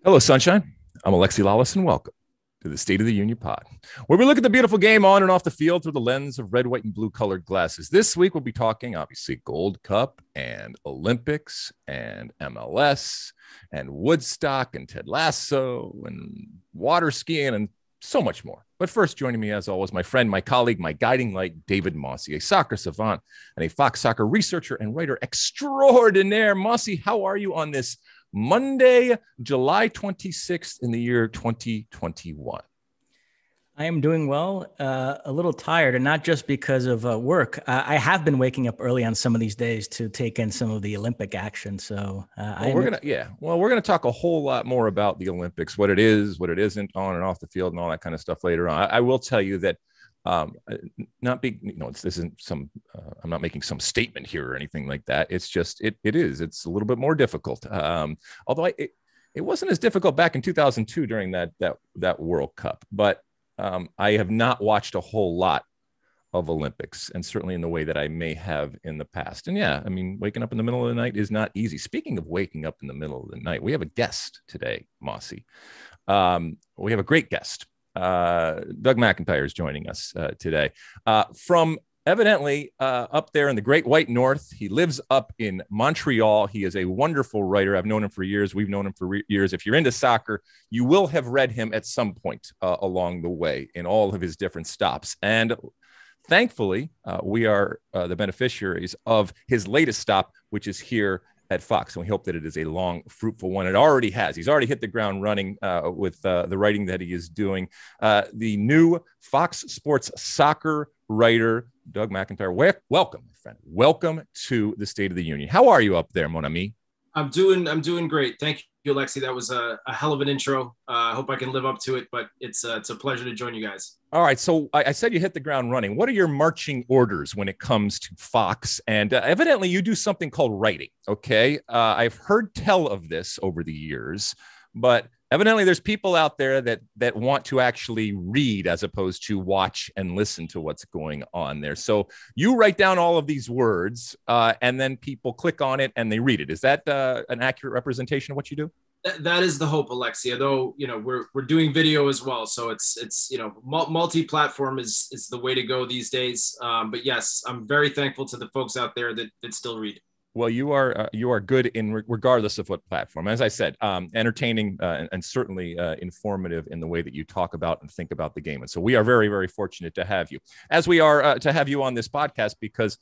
Hello, Sunshine. I'm Alexi Lawless, and welcome to the State of the Union Pod, where we look at the beautiful game on and off the field through the lens of red, white, and blue colored glasses. This week, we'll be talking, obviously, Gold Cup and Olympics and MLS and Woodstock and Ted Lasso and water skiing and so much more. But first, joining me, as always, my friend, my colleague, my guiding light, David Mosse, a soccer savant and a Fox soccer researcher and writer extraordinaire. Mosse, how are you on this Monday, July 26th in the year 2021? I am doing well, a little tired, and not just because of work. I have been waking up early on some of these days to take in some of the Olympic action. So we're gonna talk a whole lot more about the Olympics, what it is, what it isn't, on and off the field, and all that kind of stuff later on. I will tell you that not being, this isn't some, I'm not making some statement here or anything like that. It's just, it's a little bit more difficult. Although it wasn't as difficult back in 2002 during that World Cup, but I have not watched a whole lot of Olympics, and certainly in the way that I may have in the past. And yeah, I mean, waking up in the middle of the night is not easy. Speaking of waking up in the middle of the night, we have a guest today, Mosse. We have a great guest. Doug McIntyre is joining us today from evidently up there in the Great White North. He lives up in Montreal. He is a wonderful writer. I've known him for years. We've known him for years. If you're into soccer, you will have read him at some point along the way in all of his different stops. And thankfully, we are the beneficiaries of his latest stop, which is here at Fox, and we hope that it is a long, fruitful one. It already has. He's already hit the ground running with the writing that he is doing. The new Fox Sports soccer writer, Doug McIntyre. Welcome, my friend. Welcome to the State of the Union. How are you up there, mon ami? I'm doing great. Thank you, Alexi. That was a hell of an intro. I hope I can live up to it, but it's a pleasure to join you guys. All right. So I said you hit the ground running. What are your marching orders when it comes to Fox? And evidently you do something called writing. Okay. I've heard tell of this over the years, but evidently there's people out there that want to actually read as opposed to watch and listen to what's going on there. So you write down all of these words and then people click on it and they read it. Is that an accurate representation of what you do? That is the hope, Alexia, though, we're doing video as well. So it's multi-platform is the way to go these days. But yes, I'm very thankful to the folks out there that still read. Well, you are good in regardless of what platform. As I said, entertaining and certainly informative in the way that you talk about and think about the game. And so we are very, very fortunate to have you, as we are to have you on this podcast, because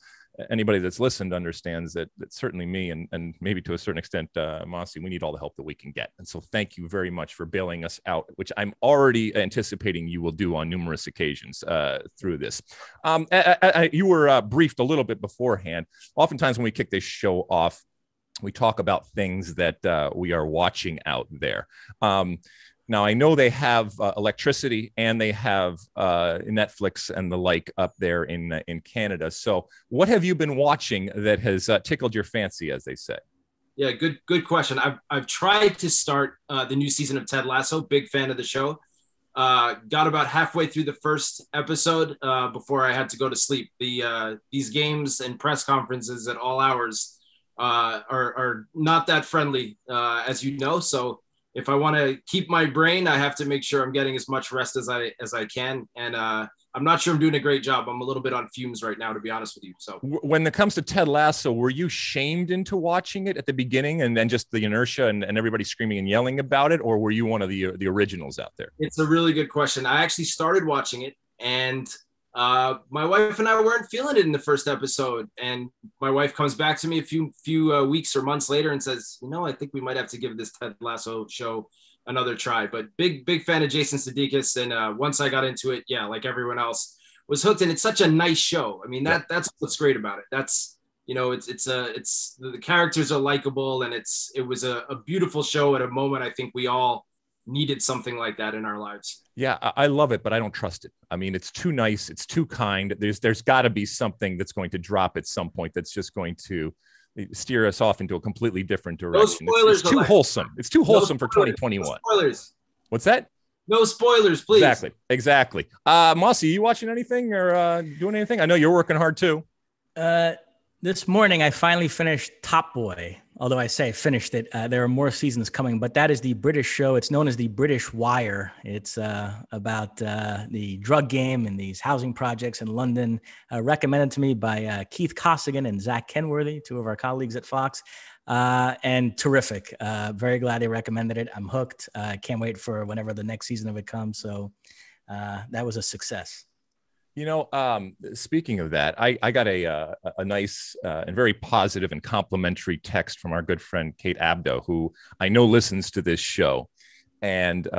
anybody that's listened understands that certainly me and maybe to a certain extent, Mosse, we need all the help that we can get. And so thank you very much for bailing us out, which I'm already anticipating you will do on numerous occasions through this. You were briefed a little bit beforehand. Oftentimes when we kick this show off, we talk about things that we are watching out there. Now, I know they have electricity and they have Netflix and the like up there in Canada. So what have you been watching that has tickled your fancy, as they say? Yeah, good question. I've tried to start the new season of Ted Lasso. Big fan of the show. Got about halfway through the first episode before I had to go to sleep. These games and press conferences at all hours are not that friendly, as you know. So if I want to keep my brain, I have to make sure I'm getting as much rest as I can. And I'm not sure I'm doing a great job. I'm a little bit on fumes right now, to be honest with you. So when it comes to Ted Lasso, were you shamed into watching it at the beginning and then just the inertia and everybody screaming and yelling about it? Or were you one of the originals out there? It's a really good question. I actually started watching it, and my wife and I weren't feeling it in the first episode. And my wife comes back to me a few weeks or months later and says, I think we might have to give this Ted Lasso show another try. But big fan of Jason Sudeikis. And once I got into it, yeah, like everyone else, was hooked. And it's such a nice show. I mean, that's what's great about it. That's, the characters are likable, and it was a beautiful show at a moment. I think we all needed something like that in our lives. Yeah, I love it, but I don't trust it. I mean, it's too nice. It's too kind. There's got to be something that's going to drop at some point that's just going to steer us off into a completely different direction. No spoilers. It's too wholesome. It's too wholesome for 2021. No spoilers. What's that? No spoilers, please. Exactly. Mosse, you watching anything or doing anything? I know you're working hard too. This morning, I finally finished Top Boy. Although I say finished it, there are more seasons coming, but that is the British show. It's known as the British Wire. It's about the drug game and these housing projects in London, recommended to me by Keith Costigan and Zach Kenworthy, two of our colleagues at Fox, and terrific. Very glad they recommended it. I'm hooked. Can't wait for whenever the next season of it comes. So that was a success. Speaking of that, I got a nice and very positive and complimentary text from our good friend Kate Abdo, who I know listens to this show. And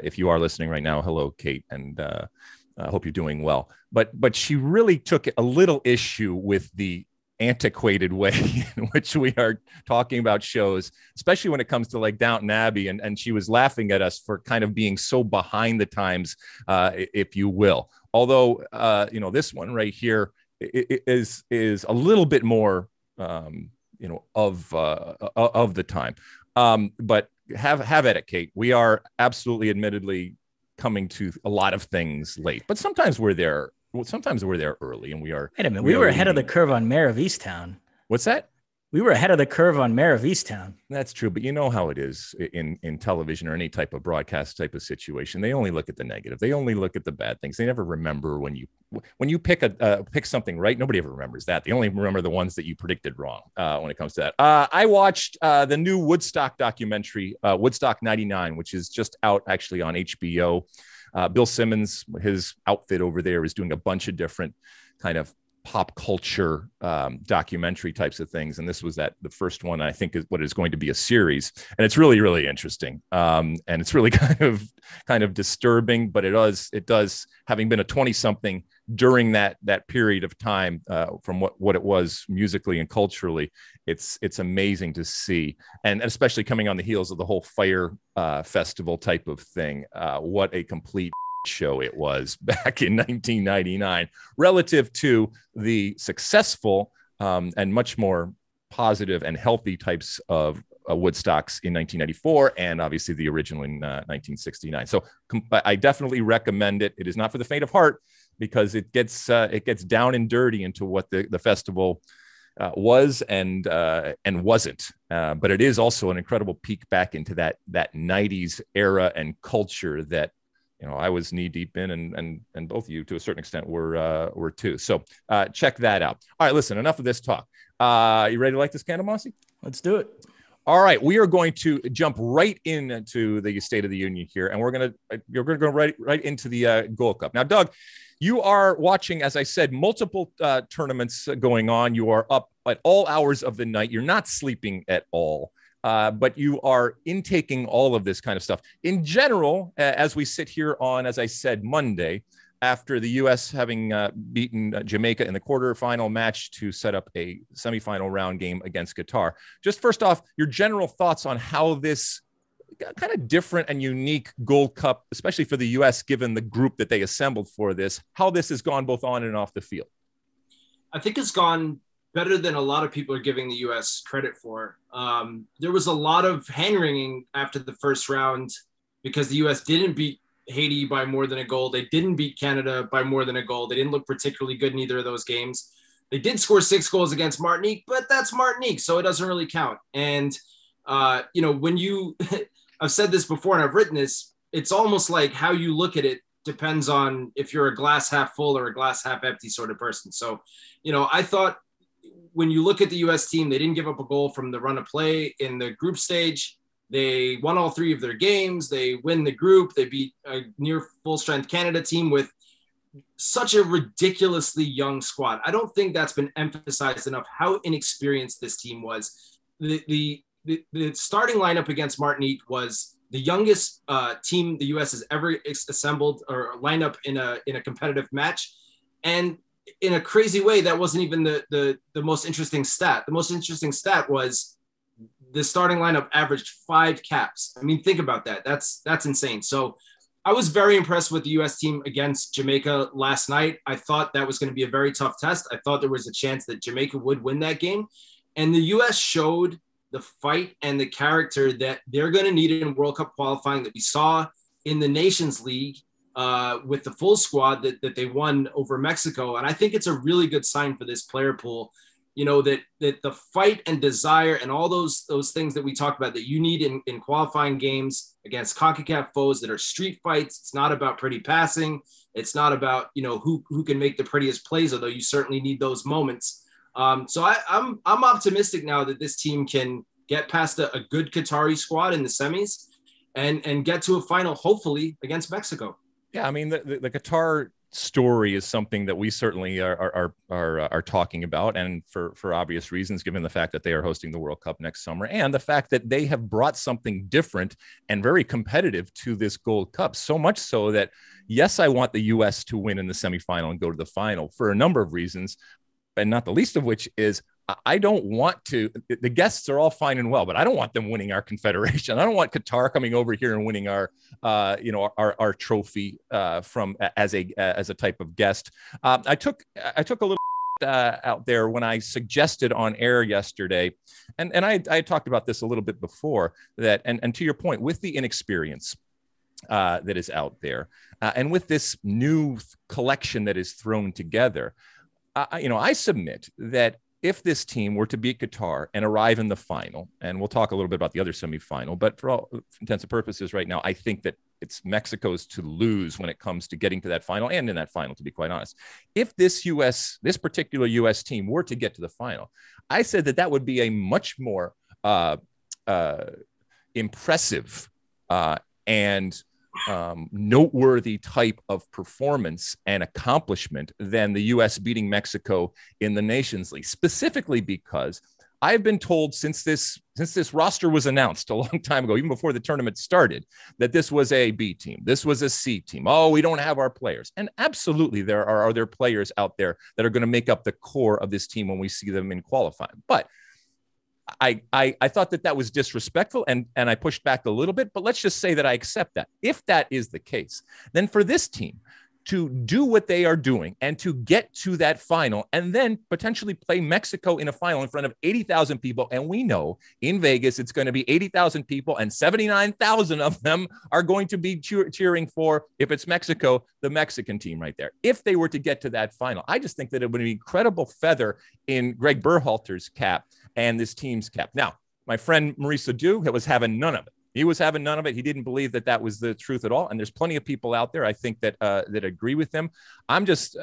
if you are listening right now, hello, Kate, and I hope you're doing well. But she really took a little issue with the antiquated way in which we are talking about shows, especially when it comes to like Downton Abbey. And she was laughing at us for kind of being so behind the times, if you will. Although, this one right here is a little bit more, of the time. But have at it, Kate. We are absolutely, admittedly, coming to a lot of things late, but sometimes we're there. Sometimes we're there early, and we are. Wait a minute, we were ahead of the curve on Mayor of Easttown. What's that? We were ahead of the curve on Mayor of Easttown. That's true, but you know how it is in television or any type of broadcast type of situation. They only look at the negative. They only look at the bad things. They never remember when you pick something right. Nobody ever remembers that. They only remember the ones that you predicted wrong when it comes to that. I watched the new Woodstock documentary, Woodstock '99, which is just out actually on HBO. Bill Simmons, his outfit over there, is doing a bunch of different kind of pop culture documentary types of things, and this was the first one. I think is what is going to be a series, and it's really, really interesting, and it's really kind of disturbing. But it does having been a 20-something during that period of time, from what it was musically and culturally, it's amazing to see, and especially coming on the heels of the whole Fire Festival type of thing. What a complete show it was back in 1999 relative to the successful and much more positive and healthy types of Woodstocks in 1994 and obviously the original in 1969. So I definitely recommend it. It is not for the faint of heart because it gets down and dirty into what the festival was and wasn't, but it is also an incredible peek back into that 90s era and culture that I was knee deep in, and both of you to a certain extent were too. So check that out. All right, listen, enough of this talk. You ready to light this candle, Mossy? Let's do it. All right, we are going to jump right into the State of the Union here, and you're going to go right into the Gold Cup. Now, Doug, you are watching, as I said, multiple tournaments going on. You are up at all hours of the night. You're not sleeping at all. But you are intaking all of this kind of stuff. In general, as we sit here on, as I said, Monday, after the U.S. having beaten Jamaica in the quarterfinal match to set up a semifinal round game against Qatar. Just first off, your general thoughts on how this kind of different and unique Gold Cup, especially for the U.S., given the group that they assembled for this, how this has gone both on and off the field. I think it's gone better than a lot of people are giving the U.S. credit for. There was a lot of hand-wringing after the first round because the U.S. didn't beat Haiti by more than a goal. They didn't beat Canada by more than a goal. They didn't look particularly good in either of those games. They did score 6 goals against Martinique, but that's Martinique, so it doesn't really count. And, when you – I've said this before and I've written this, it's almost like how you look at it depends on if you're a glass half full or a glass half empty sort of person. So, I thought – when you look at the U.S. team, they didn't give up a goal from the run of play in the group stage. They won all 3 of their games. They win the group. They beat a near full strength Canada team with such a ridiculously young squad. I don't think that's been emphasized enough how inexperienced this team was. The starting lineup against Martinique was the youngest team the U.S. has ever assembled or lined up in a competitive match. And in a crazy way, that wasn't even the most interesting stat. The most interesting stat was the starting lineup averaged 5 caps. I mean, think about that. That's insane. So I was very impressed with the U.S. team against Jamaica last night. I thought that was going to be a very tough test. I thought there was a chance that Jamaica would win that game. And the U.S. showed the fight and the character that they're going to need in World Cup qualifying that we saw in the Nations League with the full squad that they won over Mexico. And I think it's a really good sign for this player pool that the fight and desire and all those things that we talked about that you need in qualifying games against CONCACAF foes that are street fights. It's not about pretty passing. It's not about, who can make the prettiest plays, although you certainly need those moments. So I'm optimistic now that this team can get past a good Qatari squad in the semis and get to a final, hopefully, against Mexico. Yeah, I mean, the Qatar story is something that we certainly are talking about, and for obvious reasons, given the fact that they are hosting the World Cup next summer and the fact that they have brought something different and very competitive to this Gold Cup. So much so that, yes, I want the U.S. to win in the semifinal and go to the final for a number of reasons, and not the least of which is I don't want to. The guests are all fine and well, but I don't want them winning our confederation. I don't want Qatar coming over here and winning our trophy from as a type of guest. I took a little out there when I suggested on air yesterday, and I talked about this a little bit before that, and to your point, with the inexperience that is out there, and with this new collection that is thrown together, I submit that if this team were to beat Qatar and arrive in the final, and we'll talk a little bit about the other semifinal, but for all intents and purposes right now, I think that it's Mexico's to lose when it comes to getting to that final and in that final, to be quite honest. If this particular U.S. team were to get to the final, I said that would be a much more impressive and noteworthy type of performance and accomplishment than the U.S. beating Mexico in the Nations League, specifically because I've been told since this roster was announced a long time ago, even before the tournament started, that this was a B team. This was a C team. Oh, we don't have our players. And absolutely, there are other players out there that are going to make up the core of this team when we see them in qualifying. But I thought that was disrespectful, and I pushed back a little bit, but let's just say that I accept that. If that is the case, then for this team to do what they are doing and to get to that final and then potentially play Mexico in a final in front of 80,000 people, and we know in Vegas it's going to be 80,000 people and 79,000 of them are going to be cheering for, if it's Mexico, the Mexican team right there. If they were to get to that final, I just think that it would be an incredible feather in Greg Berhalter's cap and this team's cap. Now, my friend Maurice Edu was having none of it. He was having none of it. He didn't believe that was the truth at all. And there's plenty of people out there, I think, that agree with him. I'm just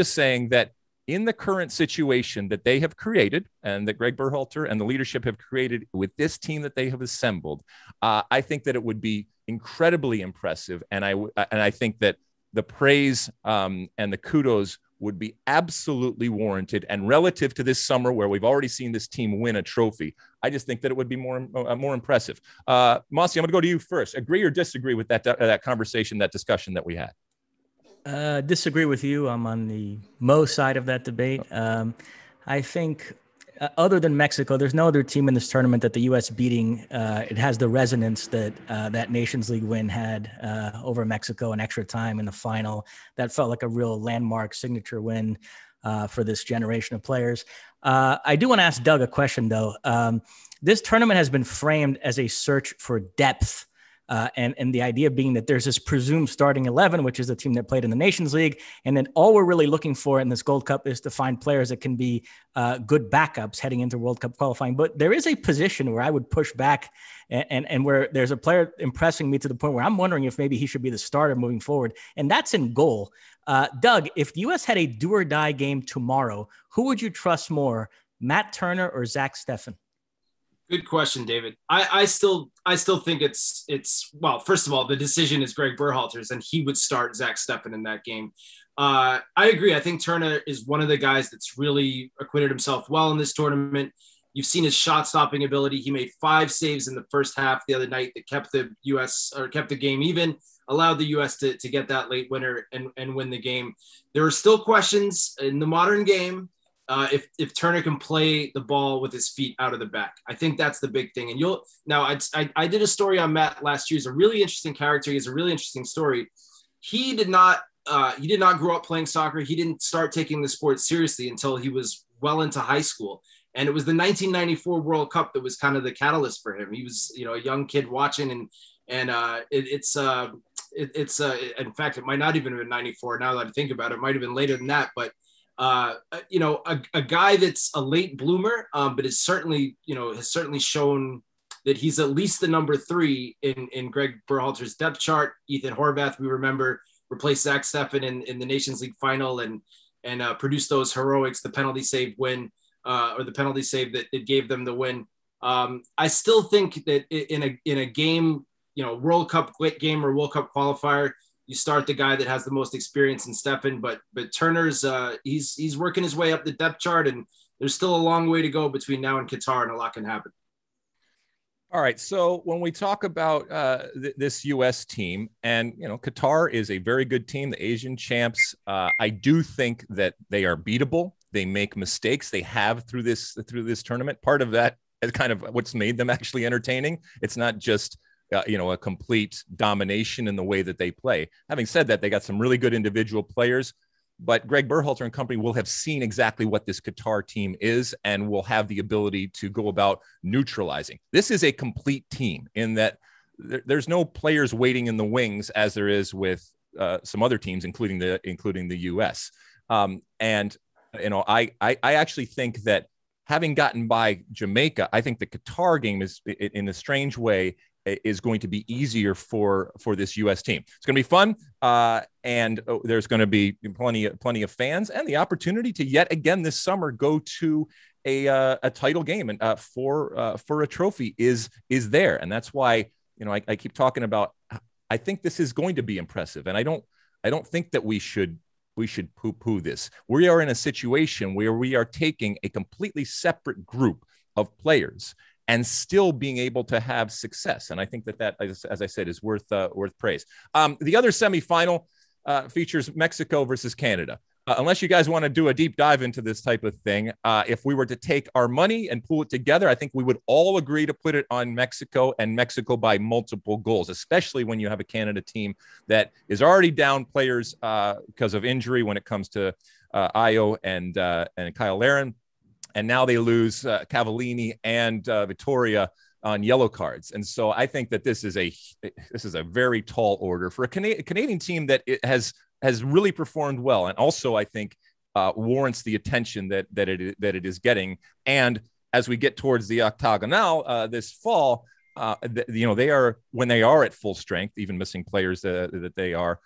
saying that in the current situation that they have created and that Greg Berhalter and the leadership have created with this team that they have assembled, I think that it would be incredibly impressive. And I think that the praise and the kudos would be absolutely warranted. And relative to this summer, where we've already seen this team win a trophy, I just think that it would be more impressive. Mossy, I'm going to go to you first. Agree or disagree with that conversation, that discussion that we had? Disagree with you. I'm on the Mo side of that debate. I think other than Mexico, there's no other team in this tournament that the U.S. beating. It has the resonance that that Nations League win had over Mexico in extra time in the final. That felt like a real landmark signature win for this generation of players. I do want to ask Doug a question, though. This tournament has been framed as a search for depth. And the idea being that there's this presumed starting 11, which is the team that played in the Nations League. And then all we're really looking for in this Gold Cup is to find players that can be good backups heading into World Cup qualifying. But there is a position where I would push back and where there's a player impressing me to the point where I'm wondering if maybe he should be the starter moving forward. And that's in goal. Doug, if the U.S. had a do or die game tomorrow, who would you trust more, Matt Turner or Zach Steffen? Good question, David. I still think it's well, first of all, the decision is Greg Berhalter's, and he would start Zach Steffen in that game. I agree. I think Turner is one of the guys that's really acquitted himself well in this tournament. You've seen his shot stopping ability. He made 5 saves in the first half the other night that kept the game even, allowed the U.S. to get that late winner and win the game. There are still questions in the modern game. If Turner can play the ball with his feet out of the back. I think that's the big thing. And I did a story on Matt last year. He's a really interesting character. He has a really interesting story. He did not grow up playing soccer. He didn't start taking the sport seriously until he was well into high school. And it was the 1994 World Cup that was kind of the catalyst for him. He was, a young kid watching in fact, it might not even have been 94 now that I think about it. It might've been later than that, but a guy that's a late bloomer, but is certainly, has certainly shown that he's at least the number 3 in Greg Berhalter's depth chart. Ethan Horvath, we remember, replaced Zach Steffen in the Nations League final and produced those heroics, the penalty save win, or the penalty save that gave them the win. I still think that in a game, World Cup game or World Cup qualifier, you start the guy that has the most experience in Steffen, but Turner's he's working his way up the depth chart, and there's still a long way to go between now and Qatar, and a lot can happen. All right. So when we talk about this U.S. team, and Qatar is a very good team, the Asian champs. I do think that they are beatable. They make mistakes. They have through this tournament. Part of that is kind of what's made them actually entertaining. It's not just a complete domination in the way that they play. Having said that, they got some really good individual players. But Greg Berhalter and company will have seen exactly what this Qatar team is and will have the ability to go about neutralizing. This is a complete team in that there's no players waiting in the wings as there is with some other teams, including the U.S. I actually think that having gotten by Jamaica, I think the Qatar game is, in a strange way, is going to be easier for this U.S. team. It's going to be fun, and there's going to be plenty of fans, and the opportunity to yet again this summer go to a title game and for a trophy is there, and that's why I keep talking about. I think this is going to be impressive, and I don't think that we should poo-poo this. We are in a situation where we are taking a completely separate group of players and still being able to have success. And I think that, as I said, is worth praise. The other semifinal features Mexico versus Canada. Unless you guys want to do a deep dive into this type of thing, if we were to take our money and pool it together, I think we would all agree to put it on Mexico, and Mexico by multiple goals, especially when you have a Canada team that is already down players because of injury when it comes to Ayo and Kyle Larin. And now they lose Cavallini and Vittoria on yellow cards. And so I think that this is a very tall order for a Canadian team that it has really performed well. And also, I think, warrants the attention that it is getting. And as we get towards the Octagonal this fall, they are, when they are at full strength, even missing players that they are,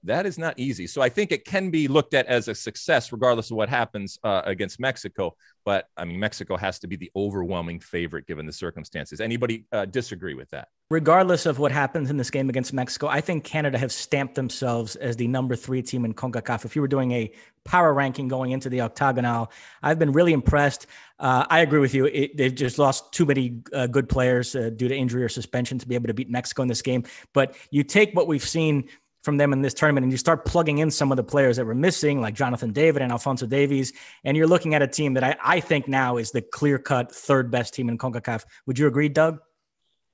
that is not easy. So I think it can be looked at as a success, regardless of what happens against Mexico. But I mean, Mexico has to be the overwhelming favorite given the circumstances. Anybody disagree with that? Regardless of what happens in this game against Mexico, I think Canada have stamped themselves as the number 3 team in CONCACAF. If you were doing a power ranking going into the Octagonal, I've been really impressed. I agree with you. They've just lost too many good players due to injury or suspension to be able to beat Mexico in this game. But you take what we've seen from them in this tournament, and you start plugging in some of the players that were missing, like Jonathan David and Alphonso Davies, and you're looking at a team that I think now is the clear-cut third best team in CONCACAF. Would you agree, Doug?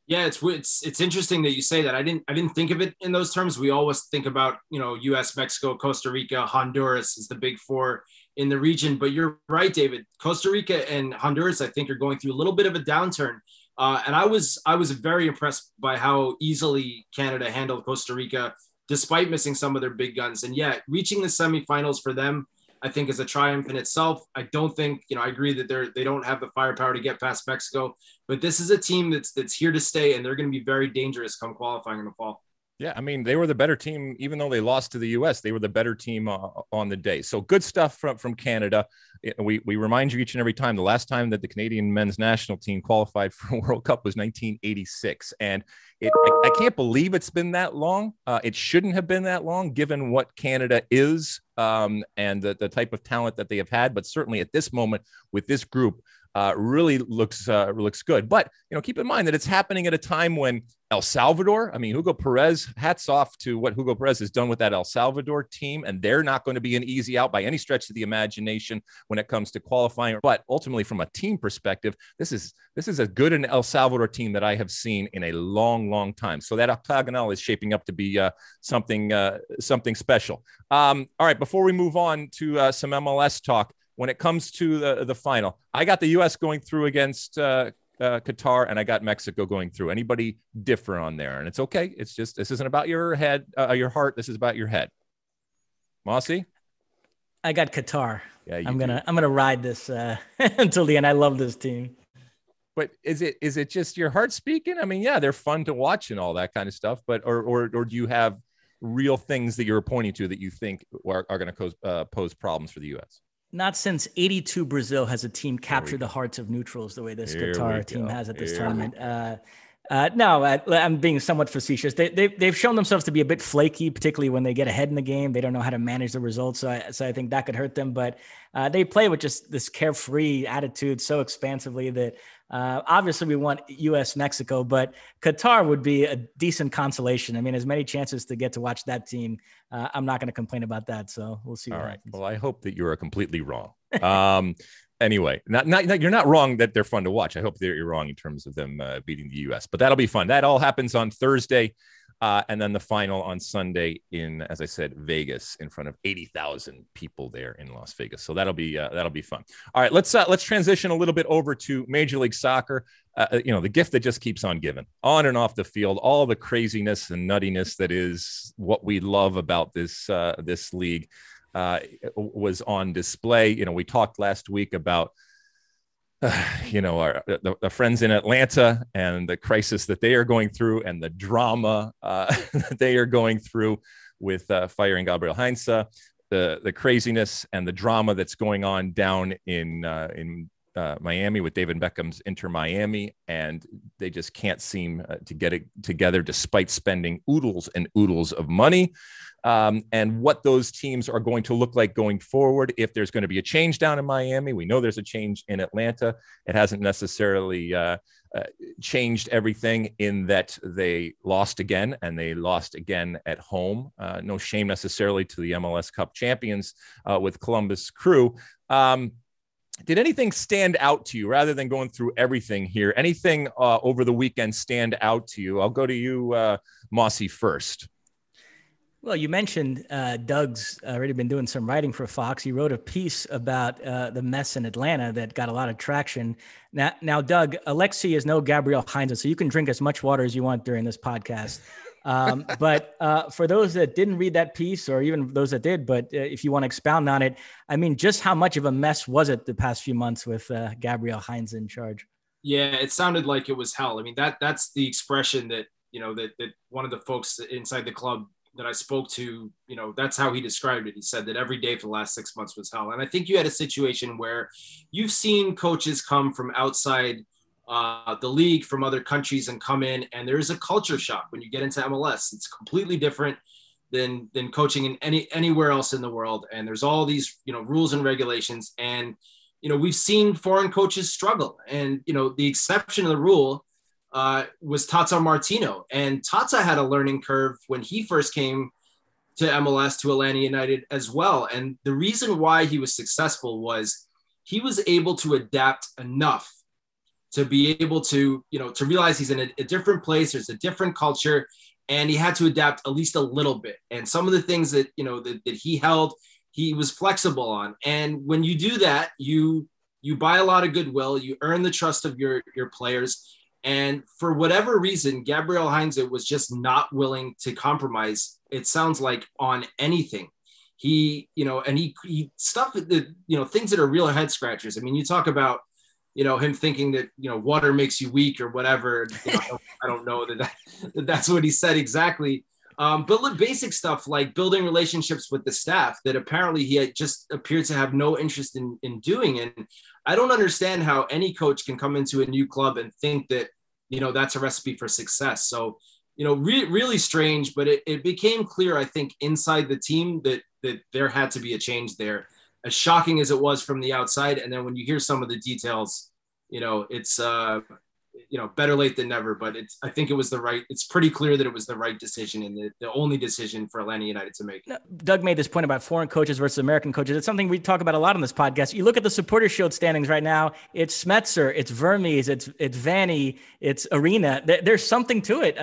Yeah, it's interesting that you say that. I didn't think of it in those terms. We always think about U.S., Mexico, Costa Rica, Honduras is the big 4 in the region. But you're right, David. Costa Rica and Honduras, I think, are going through a little bit of a downturn. And I was very impressed by how easily Canada handled Costa Rica, despite missing some of their big guns. And yet reaching the semifinals for them, I think, is a triumph in itself. I don't think, I agree that they don't have the firepower to get past Mexico, but this is a team that's here to stay, and they're going to be very dangerous come qualifying in the fall. Yeah, I mean, they were the better team, even though they lost to the U.S. They were the better team on the day. So good stuff from Canada. We remind you each and every time, the last time that the Canadian men's national team qualified for a World Cup was 1986. And I can't believe it's been that long. It shouldn't have been that long, given what Canada is and the type of talent that they have had. But certainly at this moment with this group, really looks good. But, keep in mind that it's happening at a time when El Salvador, I mean, Hugo Perez, hats off to what Hugo Perez has done with that El Salvador team. And they're not going to be an easy out by any stretch of the imagination when it comes to qualifying. But ultimately, from a team perspective, this is as good an El Salvador team that I have seen in a long, long time. So that Octagonal is shaping up to be something special. All right, before we move on to some MLS talk, when it comes to the final, I got the U.S. going through against Qatar, and I got Mexico going through. Anybody differ on there? And it's okay. It's just, this isn't about your head, your heart. This is about your head. Mossy? I got Qatar. Yeah, I'm gonna ride this until the end. I love this team. But is it just your heart speaking? I mean, yeah, they're fun to watch and all that kind of stuff. But or do you have real things that you're pointing to that you think are going to pose problems for the U.S.? Not since '82 Brazil has a team captured the hearts of neutrals the way this Qatar team has at this tournament. No, I'm being somewhat facetious. They've shown themselves to be a bit flaky, particularly when they get ahead in the game. They don't know how to manage the results, so I think that could hurt them. But they play with just this carefree attitude so expansively that obviously we want U.S.-Mexico, but Qatar would be a decent consolation. I mean, as many chances to get to watch that team, I'm not going to complain about that. So we'll see. All right. Happens. Well, I hope that you are completely wrong. Anyway, you're not wrong that they're fun to watch. I hope that you're wrong in terms of them beating the U.S., but that'll be fun. That all happens on Thursday, and then the final on Sunday in, as I said, Vegas, in front of 80,000 people there in Las Vegas. So that'll be fun. All right, let's transition a little bit over to Major League Soccer. The gift that just keeps on giving, on and off the field, all the craziness and nuttiness that is what we love about this league. Was on display. We talked last week about, the friends in Atlanta and the crisis that they are going through and the drama that they are going through with firing Gabriel Heinze, the craziness and the drama that's going on down in Miami with David Beckham's Inter Miami, and they just can't seem to get it together despite spending oodles and oodles of money. And what those teams are going to look like going forward. If there's going to be a change down in Miami, we know there's a change in Atlanta. It hasn't necessarily changed everything in that they lost again, and they lost again at home. No shame necessarily to the MLS Cup champions with Columbus Crew. Did anything stand out to you, rather than going through everything here? Anything over the weekend stand out to you? I'll go to you, Mossy, first. Well, you mentioned Doug's already been doing some writing for Fox. He wrote a piece about the mess in Atlanta that got a lot of traction. Now, Doug, Alexi is no Gabriel Heinze, so you can drink as much water as you want during this podcast. But for those that didn't read that piece, or even those that did, but if you want to expound on it, I mean, just how much of a mess was it the past few months with Gabriel Heinze in charge? Yeah, it sounded like it was hell. I mean, that's the expression that, that one of the folks inside the club that I spoke to, that's how he described it. He said that every day for the last 6 months was hell. And I think you had a situation where you've seen coaches come from outside the league, from other countries, and come in, and there's a culture shock when you get into MLS. It's completely different than coaching in anywhere else in the world. And there's all these, rules and regulations. And, we've seen foreign coaches struggle. And, the exception of the rule was Tata Martino. And Tata had a learning curve when he first came to MLS, to Atlanta United as well. And the reason why he was successful was he was able to adapt enough to be able to, to realize he's in a different place. There's a different culture, and he had to adapt at least a little bit. And some of the things that, that he held, he was flexible on. And when you do that, you buy a lot of goodwill, you earn the trust of your players. And for whatever reason, Gabriel Heinze was just not willing to compromise, it sounds like, on anything. He, and he stuff that, things that are real head scratchers. I mean, you talk about, him thinking that, water makes you weak or whatever. I don't know that's what he said exactly. But look, basic stuff like building relationships with the staff that apparently he had just appeared to have no interest in doing. And I don't understand how any coach can come into a new club and think that, that's a recipe for success. So, really strange, but it became clear, I think, inside the team that there had to be a change there, as shocking as it was from the outside. And then when you hear some of the details, it's, better late than never, but I think it's pretty clear that it was the right decision, and the only decision for Atlanta United to make. Doug made this point about foreign coaches versus American coaches. It's something we talk about a lot on this podcast. You look at the Supporters Shield standings right now, it's Smetzer, it's Vermes, it's Vanny, it's Arena. There's something to it.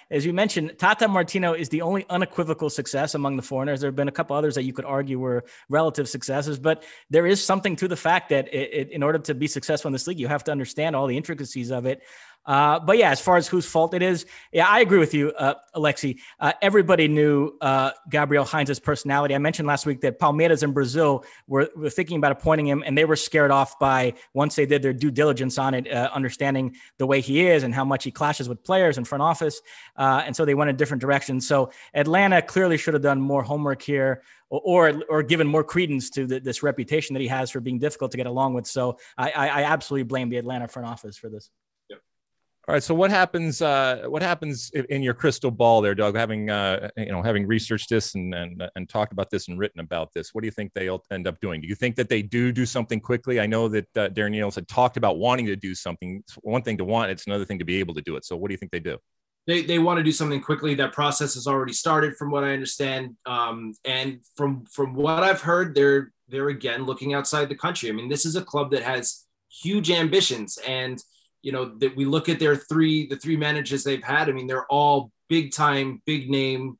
As you mentioned, Tata Martino is the only unequivocal success among the foreigners. There have been a couple others that you could argue were relative successes, but there is something to the fact that in order to be successful in this league, you have to understand all the intricacies of it. But yeah, as far as whose fault it is, yeah, I agree with you, Alexi. Everybody knew Gabriel Heinz's personality. I mentioned last week that Palmeiras in Brazil were thinking about appointing him, and they were scared off by, once they did their due diligence on it, understanding the way he is and how much he clashes with players and front office. And so they went a different direction. So Atlanta clearly should have done more homework here, or given more credence to this reputation that he has for being difficult to get along with. So I absolutely blame the Atlanta front office for this. All right. So what happens in your crystal ball there, Doug, having researched this and talked about this and written about this? What do you think they'll end up doing? Do you think that they do something quickly? I know that Darren Eales had talked about wanting to do something. It's one thing to want, it's another thing to be able to do it. So what do you think they do? They want to do something quickly. That process has already started, from what I understand. And from what I've heard, they're again looking outside the country. I mean, this is a club that has huge ambitions, and that we look at the three managers they've had. I mean, they're all big time, big name,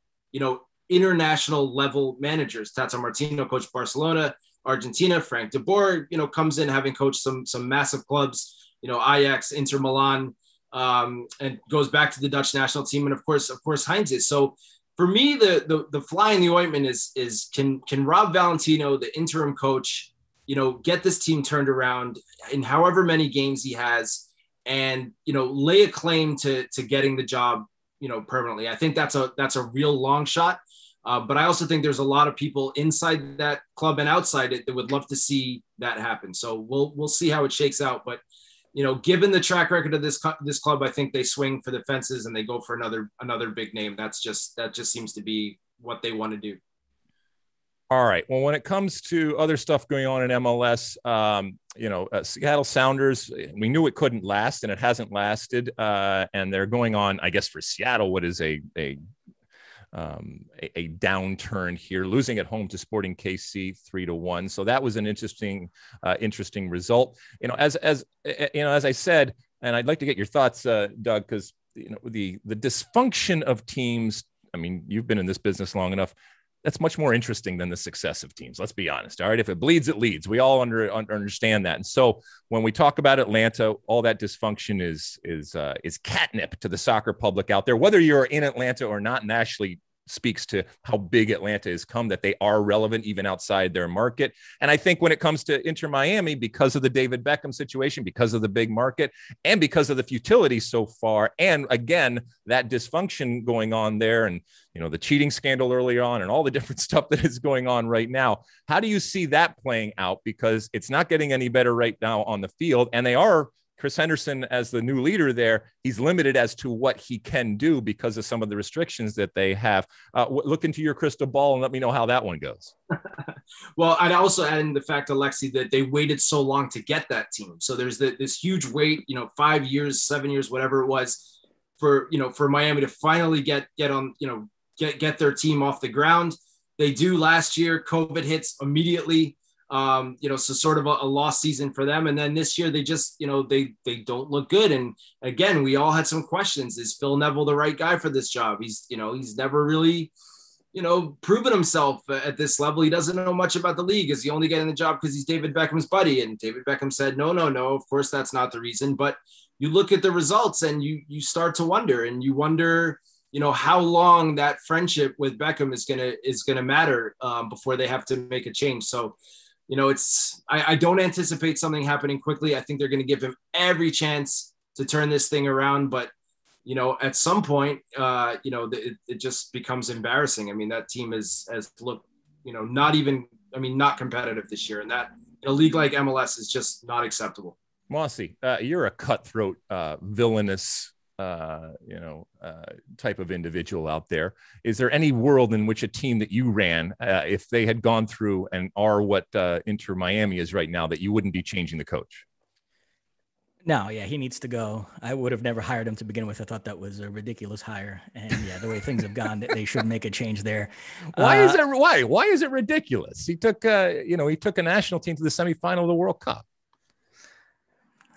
international level managers. Tata Martino coached Barcelona, Argentina. Frank de Boer, comes in having coached some massive clubs, Ajax, Inter Milan, and goes back to the Dutch national team. And of course, Heinz is. So for me, the fly in the ointment is can Rob Valentino, the interim coach, get this team turned around in however many games he has, and lay a claim to getting the job permanently. I think that's a real long shot, but I also think there's a lot of people inside that club and outside it that would love to see that happen. So we'll see how it shakes out. But given the track record of this club, I think they swing for the fences and they go for another big name. That just seems to be what they want to do. All right. Well, when it comes to other stuff going on in MLS, Seattle Sounders, we knew it couldn't last, and it hasn't lasted. And they're going on, I guess, for Seattle, what is a downturn here, losing at home to Sporting KC 3-1. So that was an interesting result. As I said, and I'd like to get your thoughts, Doug, because the dysfunction of teams. I mean, you've been in this business long enough. That's much more interesting than the success of teams. Let's be honest. All right. If it bleeds, it leads. We all understand that. And so when we talk about Atlanta, all that dysfunction is catnip to the soccer public out there, whether you're in Atlanta or not, and actually speaks to how big Atlanta has come, that they are relevant even outside their market. And I think when it comes to Inter Miami, because of the David Beckham situation, because of the big market, and because of the futility so far, and again, that dysfunction going on there, and the cheating scandal earlier on, and all the different stuff that is going on right now, how do you see that playing out? Because it's not getting any better right now on the field, and they are, Chris Henderson, as the new leader there, he's limited as to what he can do because of some of the restrictions that they have. Look into your crystal ball and let me know how that one goes. Well, I'd also add in the fact, Alexi, that they waited so long to get that team. So there's this huge wait, 5 years, 7 years, whatever it was, for Miami to finally get on, get their team off the ground. They do last year. COVID hits immediately. So sort of a lost season for them. And then this year they just, they don't look good. And again, we all had some questions. Is Phil Neville the right guy for this job? He's never really, proven himself at this level. He doesn't know much about the league. Is he only getting the job because he's David Beckham's buddy? And David Beckham said, no, of course that's not the reason. But you look at the results and you start to wonder, and you wonder, how long that friendship with Beckham is gonna matter before they have to make a change. So, I don't anticipate something happening quickly. I think they're going to give him every chance to turn this thing around. But, at some point, it just becomes embarrassing. I mean, that team has looked, not competitive this year. And that in a league like MLS is just not acceptable. Mossy, you're a cutthroat, villainous, type of individual out there. Is there any world in which a team that you ran, if they had gone through and are what Inter Miami is right now, that you wouldn't be changing the coach? No, yeah, he needs to go. I would have never hired him to begin with. I thought that was a ridiculous hire. And yeah, the way things have gone, they should make a change there. Why is it ridiculous? He took a national team to the semifinal of the World Cup.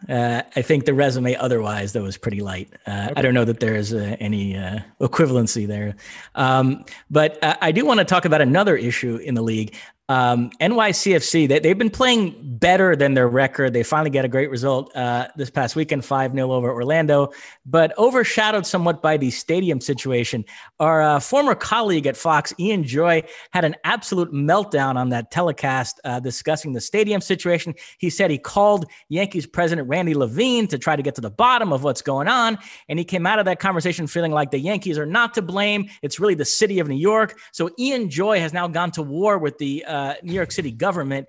I think the resume otherwise, though, is pretty light. Okay. I don't know that there's any equivalency there. But I do want to talk about another issue in the league. NYCFC, they've been playing better than their record. They finally get a great result this past weekend, 5-0 over Orlando, but overshadowed somewhat by the stadium situation. Our former colleague at Fox, Ian Joy, had an absolute meltdown on that telecast discussing the stadium situation. He said he called Yankees president Randy Levine to try to get to the bottom of what's going on, and he came out of that conversation feeling like the Yankees are not to blame. It's really the city of New York. So Ian Joy has now gone to war with the New York City government.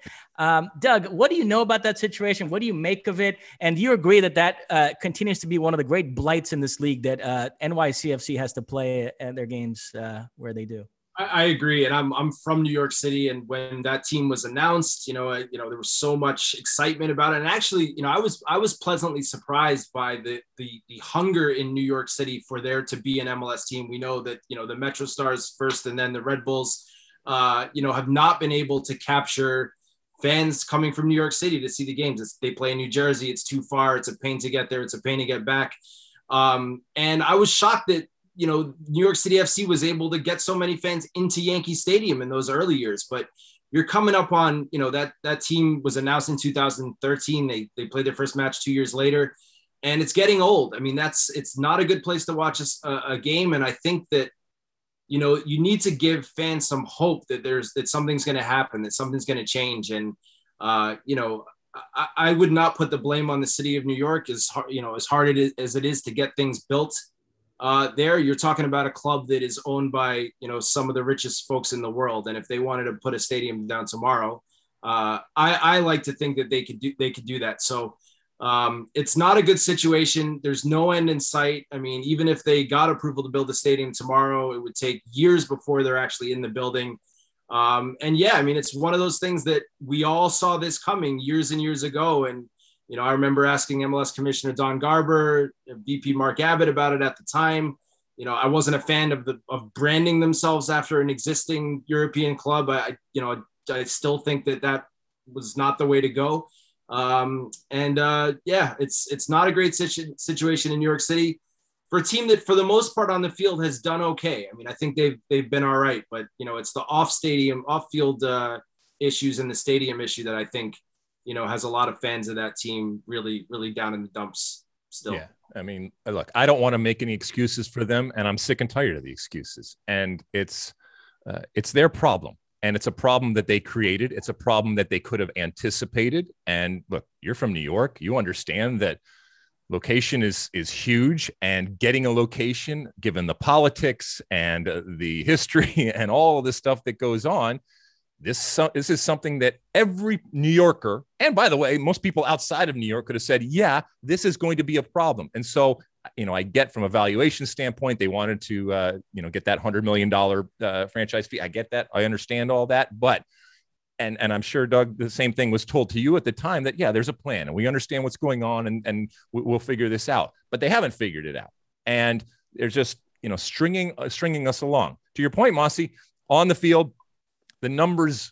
Doug, what do you know about that situation? What do you make of it? And do you agree that continues to be one of the great blights in this league, that NYCFC has to play at their games where they do? I agree, and I'm from New York City, and when that team was announced, there was so much excitement about it, and actually, I was pleasantly surprised by the hunger in New York City for there to be an MLS team. We know that the Metro Stars first, and then the Red Bulls, have not been able to capture fans coming from New York City to see the games. They play in New Jersey. It's too far. It's a pain to get there. It's a pain to get back. And I was shocked that, New York City FC was able to get so many fans into Yankee Stadium in those early years. But you're coming up on, that team was announced in 2013. They played their first match 2 years later, and it's getting old. I mean, it's not a good place to watch a game. And I think that, you need to give fans some hope that something's going to happen, that something's going to change. And, I would not put the blame on the city of New York as hard as it is to get things built there. You're talking about a club that is owned by, some of the richest folks in the world. And if they wanted to put a stadium down tomorrow, I like to think that they could do that. So, it's not a good situation. There's no end in sight. I mean, even if they got approval to build a stadium tomorrow, it would take years before they're actually in the building. And yeah, I mean, it's one of those things that we all saw this coming years and years ago. And, I remember asking MLS Commissioner Don Garber, VP Mark Abbott about it at the time. I wasn't a fan of branding themselves after an existing European club. I still think that was not the way to go. It's not a great situation in New York City for a team that for the most part on the field has done okay. I mean, I think they've been all right, but it's the off-field issues and the stadium issue that I think, has a lot of fans of that team really, really down in the dumps still. Yeah. I mean, look, I don't want to make any excuses for them, and I'm sick and tired of the excuses, and it's their problem. And it's a problem that they created. It's a problem that they could have anticipated. And look, you're from New York. You understand that location is huge, and getting a location, given the politics and the history and all of the stuff that goes on, this is something that every New Yorker, and by the way, most people outside of New York could have said, yeah, this is going to be a problem. And so, I get from a valuation standpoint, they wanted to, get that $100 million franchise fee. I get that. I understand all that. But, and I'm sure, Doug, the same thing was told to you at the time that, yeah, there's a plan and we understand what's going on and we'll figure this out. But they haven't figured it out. And they're just, stringing us along. To your point, Mossy, on the field, the numbers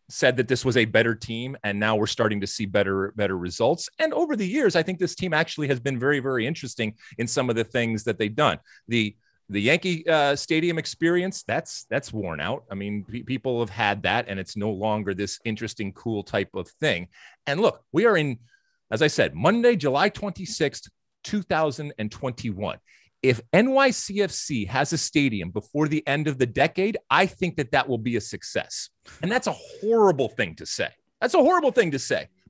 said that this was a better team, and now we're starting to see better results. And over the years, I think this team actually has been very, very interesting in some of the things that they've done. The Yankee Stadium experience, that's worn out. I mean, people have had that, and it's no longer this interesting, cool type of thing. And look, we are in, as I said, Monday, July 26th, 2021. If NYCFC has a stadium before the end of the decade, I think that will be a success. And that's a horrible thing to say.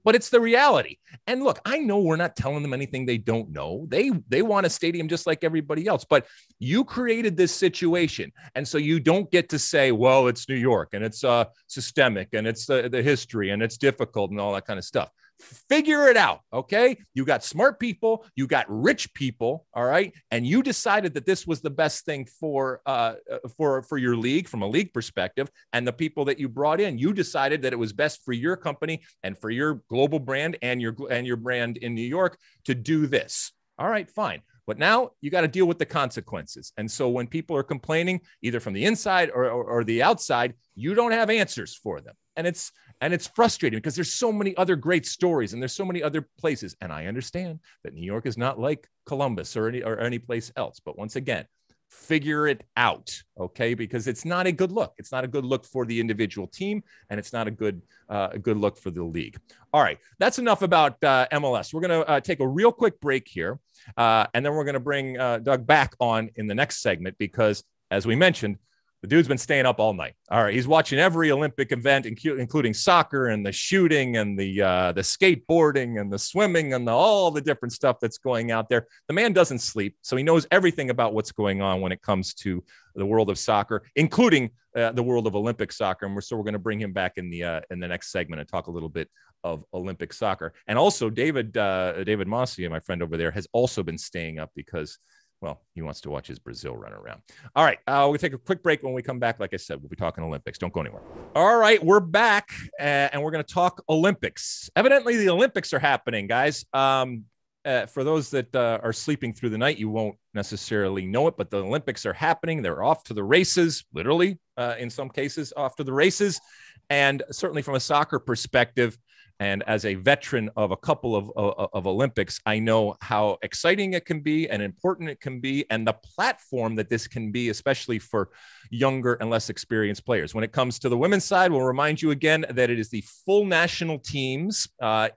But it's the reality. And look, I know we're not telling them anything they don't know. They want a stadium just like everybody else. But you created this situation. And so you don't get to say, well, it's New York and it's systemic and it's the history and it's difficult and all that kind of stuff. Figure it out, okay? You got smart people, you got rich people, all right? And you decided that this was the best thing for your league from a league perspective, and the people that you brought in, you decided that it was best for your company and for your global brand and your brand in New York to do this. All right, fine. But now you got to deal with the consequences. And so when people are complaining, either from the inside or the outside, you don't have answers for them. And it's frustrating because there's so many other great stories and there's so many other places. And I understand that New York is not like Columbus or any place else. But once again, figure it out, okay? Because it's not a good look. It's not a good look for the individual team, and it's not a good look for the league. All right, that's enough about MLS. We're going to take a real quick break here, and then we're going to bring Doug back on in the next segment because, as we mentioned, the dude's been staying up all night. All right, he's watching every Olympic event, including soccer and the shooting and the skateboarding and the swimming and all the different stuff that's going out there. The man doesn't sleep, so he knows everything about what's going on when it comes to the world of soccer, including the world of Olympic soccer. And we're going to bring him back in the next segment and talk a little bit of Olympic soccer. And also, David Mossy, my friend over there, has also been staying up because, well, he wants to watch his Brazil run around. All right, we'll take a quick break. When we come back, like I said, we'll be talking Olympics. Don't go anywhere. All right, we're back, and we're going to talk Olympics. Evidently, the Olympics are happening, guys. For those that are sleeping through the night, you won't necessarily know it, but the Olympics are happening. They're off to the races, literally, in some cases, off to the races. And certainly from a soccer perspective, and as a veteran of a couple of Olympics, I know how exciting it can be and important it can be, and the platform that this can be, especially for younger and less experienced players. When it comes to the women's side, we'll remind you again that it is the full national teams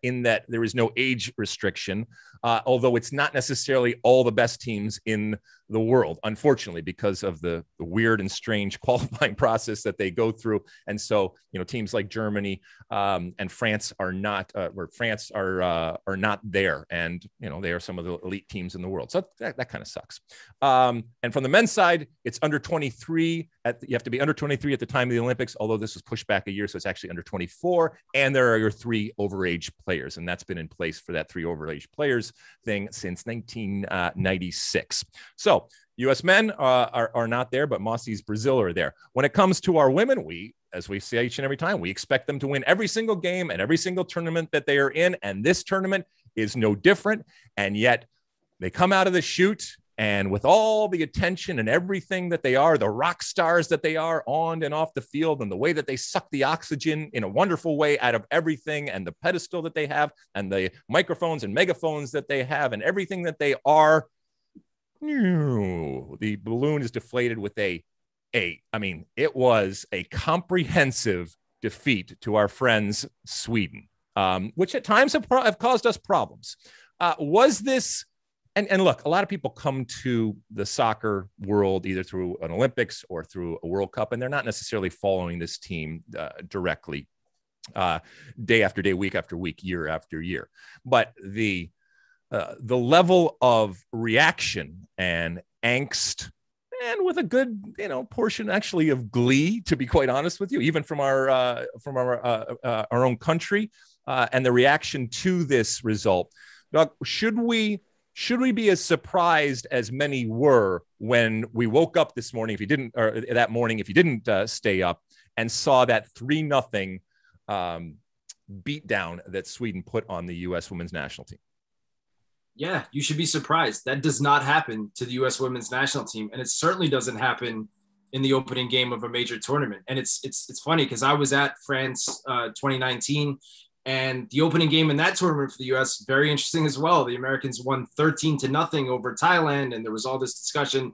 in that there is no age restriction, although it's not necessarily all the best teams in the world, unfortunately, because of the weird and strange qualifying process that they go through. And so, teams like Germany and France are not, are not there. And, they are some of the elite teams in the world. So that kind of sucks. And from the men's side, it's under 23. You have to be under 23 at the time of the Olympics, although this was pushed back a year. So it's actually under 24. And there are your 3 overage players. And that's been in place for that 3 overage players thing since 1996. So U.S. men are not there, but Mossy's Brazil are there. When it comes to our women, as we say each and every time, we expect them to win every single game and every single tournament that they are in. And this tournament is no different. And yet they come out of the chute, and with all the attention and everything that they are, the rock stars that they are on and off the field, and the way that they suck the oxygen in a wonderful way out of everything, and the pedestal that they have, and the microphones and megaphones that they have, and everything that they are, the balloon is deflated with it was a comprehensive defeat to our friends Sweden, which at times have caused us problems. Was this, and look, a lot of people come to the soccer world either through an Olympics or through a World Cup, and they're not necessarily following this team directly day after day, week after week, year after year. But the level of reaction and angst, and with a good, portion actually of glee, to be quite honest with you, even from our own country, and the reaction to this result. Doug, should we be as surprised as many were when we woke up this morning, if you didn't stay up and saw that 3-0 beatdown that Sweden put on the U.S. women's national team? Yeah, you should be surprised. That does not happen to the U.S. women's national team, and it certainly doesn't happen in the opening game of a major tournament. And it's funny because I was at France 2019, and the opening game in that tournament for the U.S. very interesting as well. The Americans won 13-0 over Thailand, and there was all this discussion.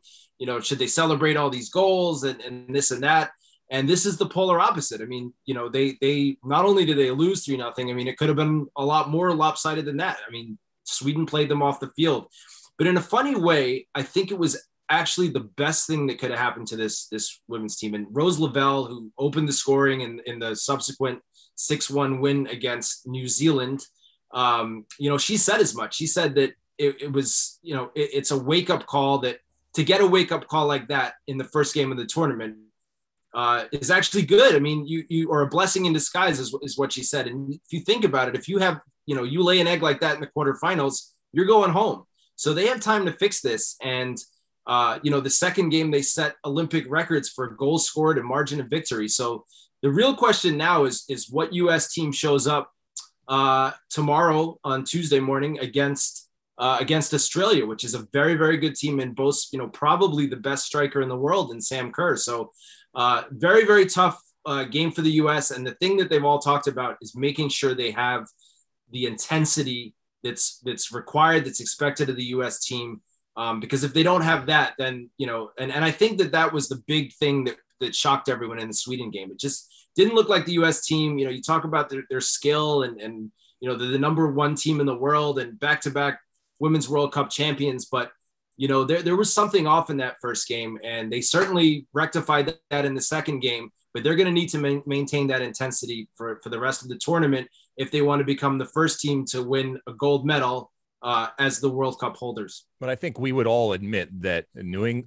Should they celebrate all these goals and this and that? And this is the polar opposite. I mean, they not only did they lose 3-0. I mean, it could have been a lot more lopsided than that. I mean, Sweden played them off the field. But in a funny way, I think it was actually the best thing that could have happened to this women's team. And Rose Lavelle, who opened the scoring in the subsequent 6-1 win against New Zealand, she said as much. She said that it was, it's a wake-up call, that to get a wake-up call like that in the first game of the tournament is actually good. I mean, you are a blessing in disguise is what she said. And if you think about it, if you have, you lay an egg like that in the quarterfinals, you're going home. So they have time to fix this. And, the second game, they set Olympic records for goals scored and margin of victory. So the real question now is what U.S. team shows up tomorrow on Tuesday morning against Australia, which is a very, very good team, and boasts, probably the best striker in the world in Sam Kerr. So very, very tough game for the U.S. And the thing that they've all talked about is making sure they have the intensity that's required, that's expected of the U.S. team Because if they don't have that, then, and I think that was the big thing that shocked everyone in the Sweden game. It just didn't look like the U.S. team. You talk about their skill and they're the number one team in the world and back-to-back Women's World Cup champions. But, there was something off in that first game, and they certainly rectified that in the second game. But they're going to need to maintain that intensity for the rest of the tournament if they want to become the first team to win a gold medal as the World Cup holders. But I think we would all admit that New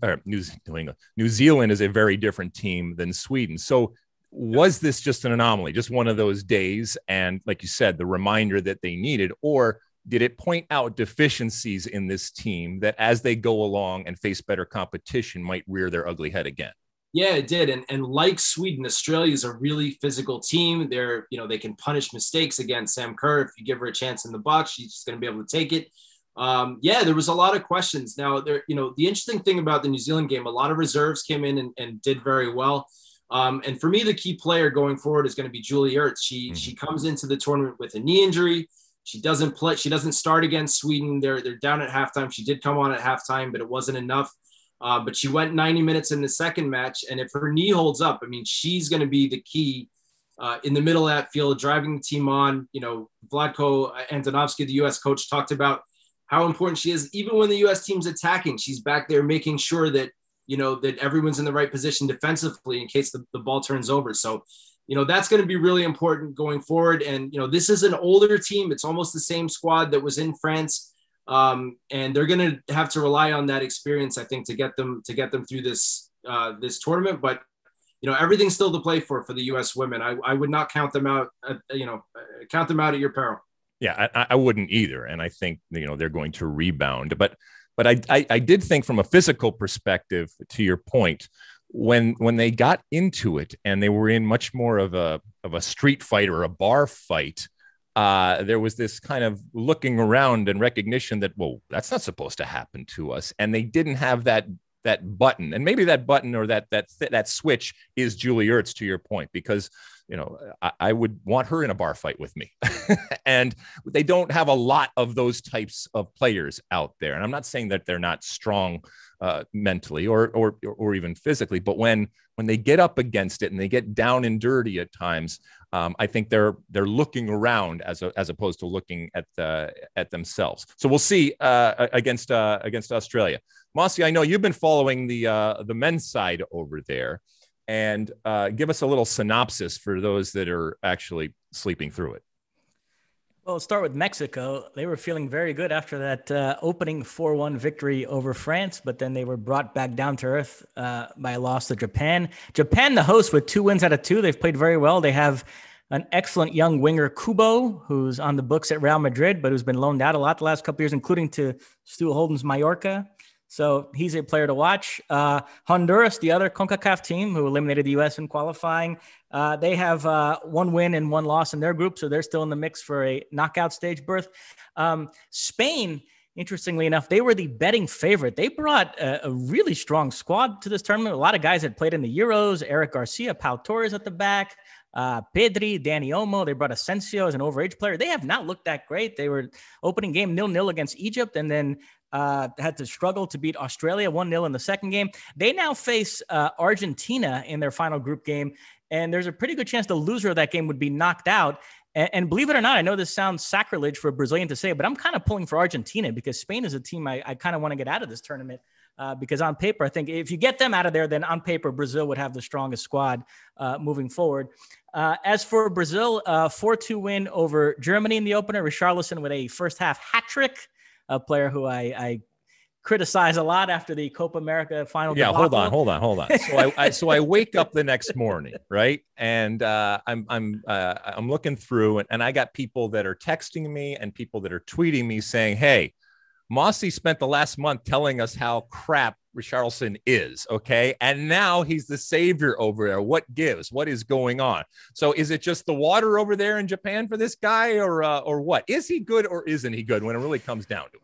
Zealand is a very different team than Sweden. So was this just an anomaly, just one of those days? And like you said, the reminder that they needed, or did it point out deficiencies in this team that as they go along and face better competition might rear their ugly head again? Yeah, it did. And like Sweden, Australia is a really physical team. They can punish mistakes. Again, Sam Kerr, if you give her a chance in the box, she's just going to be able to take it. There was a lot of questions. Now, the interesting thing about the New Zealand game, a lot of reserves came in and did very well. And for me, the key player going forward is going to be Julie Ertz. She comes into the tournament with a knee injury. She doesn't play. She doesn't start against Sweden. They're down at halftime. She did come on at halftime, but it wasn't enough. But she went 90 minutes in the second match. And if her knee holds up, I mean, she's going to be the key in the middle of that field, driving the team on. Vlatko Antonovsky, the U.S. coach, talked about how important she is. Even when the U.S. team's attacking, she's back there making sure that, that everyone's in the right position defensively in case the ball turns over. So, that's going to be really important going forward. And, this is an older team. It's almost the same squad that was in France. And they're going to have to rely on that experience, I think, to get them through this tournament. But, everything's still to play for the U.S. women. I would not count them out, count them out at your peril. Yeah, I wouldn't either. And I think, they're going to rebound. But I did think from a physical perspective, to your point, when they got into it and they were in much more of a street fight or a bar fight, there was this kind of looking around and recognition that, well, that's not supposed to happen to us. And they didn't have that button. And maybe that button or that switch is Julie Ertz, to your point, because, I would want her in a bar fight with me. And they don't have a lot of those types of players out there. And I'm not saying that they're not strong mentally or even physically, but when they get up against it and they get down and dirty at times, I think they're looking around as opposed to looking at themselves. So we'll see against Australia. Mossy, I know you've been following the men's side over there, and give us a little synopsis for those that are actually sleeping through it. Well, let's start with Mexico. They were feeling very good after that opening 4-1 victory over France, but then they were brought back down to earth by a loss to Japan. Japan, the host, with 2 wins out of 2. They've played very well. They have an excellent young winger, Kubo, who's on the books at Real Madrid, but who's been loaned out a lot the last couple years, including to Stu Holden's Mallorca. So he's a player to watch. Honduras, the other CONCACAF team who eliminated the U.S. in qualifying, they have 1 win and 1 loss in their group, so they're still in the mix for a knockout stage berth. Spain, interestingly enough, they were the betting favorite. They brought a really strong squad to this tournament. A lot of guys had played in the Euros. Eric Garcia, Pau Torres at the back, Pedri, Dani Olmo. They brought Asensio as an overage player. They have not looked that great. They were opening game 0-0 against Egypt, and then had to struggle to beat Australia 1-0 in the second game. They now face Argentina in their final group game, and there's a pretty good chance the loser of that game would be knocked out. And believe it or not, I know this sounds sacrilege for a Brazilian to say, but I'm kind of pulling for Argentina because Spain is a team I kind of want to get out of this tournament because on paper, I think if you get them out of there, then on paper, Brazil would have the strongest squad moving forward. As for Brazil, 4-2 win over Germany in the opener. Richarlison with a first half hat trick. A player who I criticize a lot after the Copa America final. Yeah, debacle. hold on. So I wake up the next morning, right? And I'm looking through, and I got people that are texting me and people that are tweeting me saying, "Hey, Mossy spent the last month telling us how crap Richarlison is, okay? And now he's the savior over there. What gives? What is going on?" So is it just the water over there in Japan for this guy or what? Is he good or isn't he good when it really comes down to it?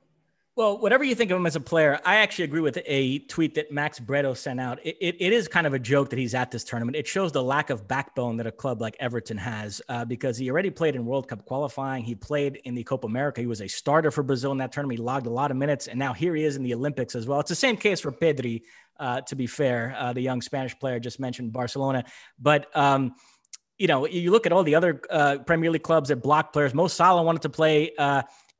Well, whatever you think of him as a player, I actually agree with a tweet that Max Breto sent out. It is kind of a joke that he's at this tournament. It shows the lack of backbone that a club like Everton has, because he already played in World Cup qualifying. He played in the Copa America. He was a starter for Brazil in that tournament. He logged a lot of minutes, and now here he is in the Olympics as well. It's the same case for Pedri, to be fair, the young Spanish player just mentioned Barcelona. But you look at all the other Premier League clubs that block players. Mo Salah wanted to play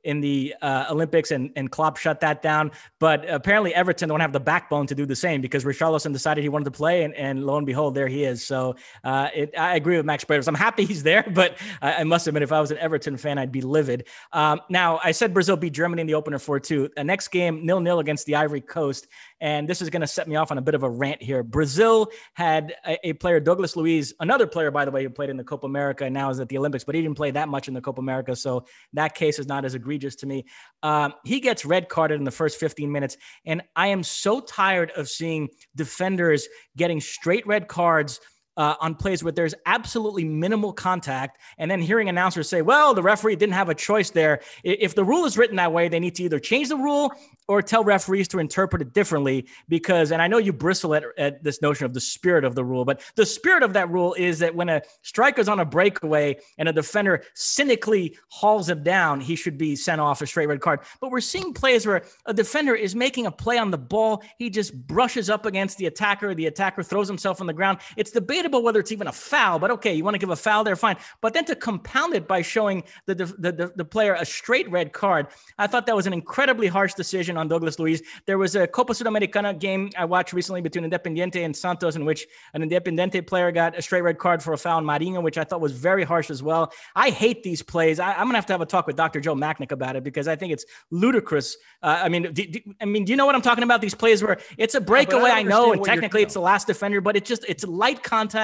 in the Olympics, and Klopp shut that down. But apparently Everton don't have the backbone to do the same, because Richarlison decided he wanted to play, and lo and behold, there he is. So I agree with Max Bretos. I'm happy he's there, but I must admit, if I was an Everton fan, I'd be livid. Now, I said Brazil beat Germany in the opener 4-2. The next game, 0-0 against the Ivory Coast. And this is going to set me off on a bit of a rant here. Brazil had a player, Douglas Luiz, another player, by the way, who played in the Copa America and now is at the Olympics, but he didn't play that much in the Copa America. So that case is not as egregious to me. He gets red carded in the first 15 minutes. And I am so tired of seeing defenders getting straight red cards on plays where there's absolutely minimal contact, and then hearing announcers say, well, the referee didn't have a choice there. If the rule is written that way, they need to either change the rule or tell referees to interpret it differently, because, and I know you bristle at this notion of the spirit of the rule, but the spirit of that rule is that when a striker's on a breakaway and a defender cynically hauls him down, he should be sent off a straight red card. But we're seeing plays where a defender is making a play on the ball. He just brushes up against the attacker throws himself on the ground. It's debatable whether it's even a foul, but okay, you want to give a foul there, fine. But then to compound it by showing the player a straight red card, I thought that was an incredibly harsh decision on Douglas Luiz. There was a Copa Sudamericana game I watched recently between Independiente and Santos, in which an Independiente player got a straight red card for a foul on Marinho, which I thought was very harsh as well. I hate these plays. I'm going to have a talk with Dr. Joe Macknick about it, because I think it's ludicrous. Do you know what I'm talking about? These plays where it's a breakaway, I know, and technically it's the last defender, but it's light contact.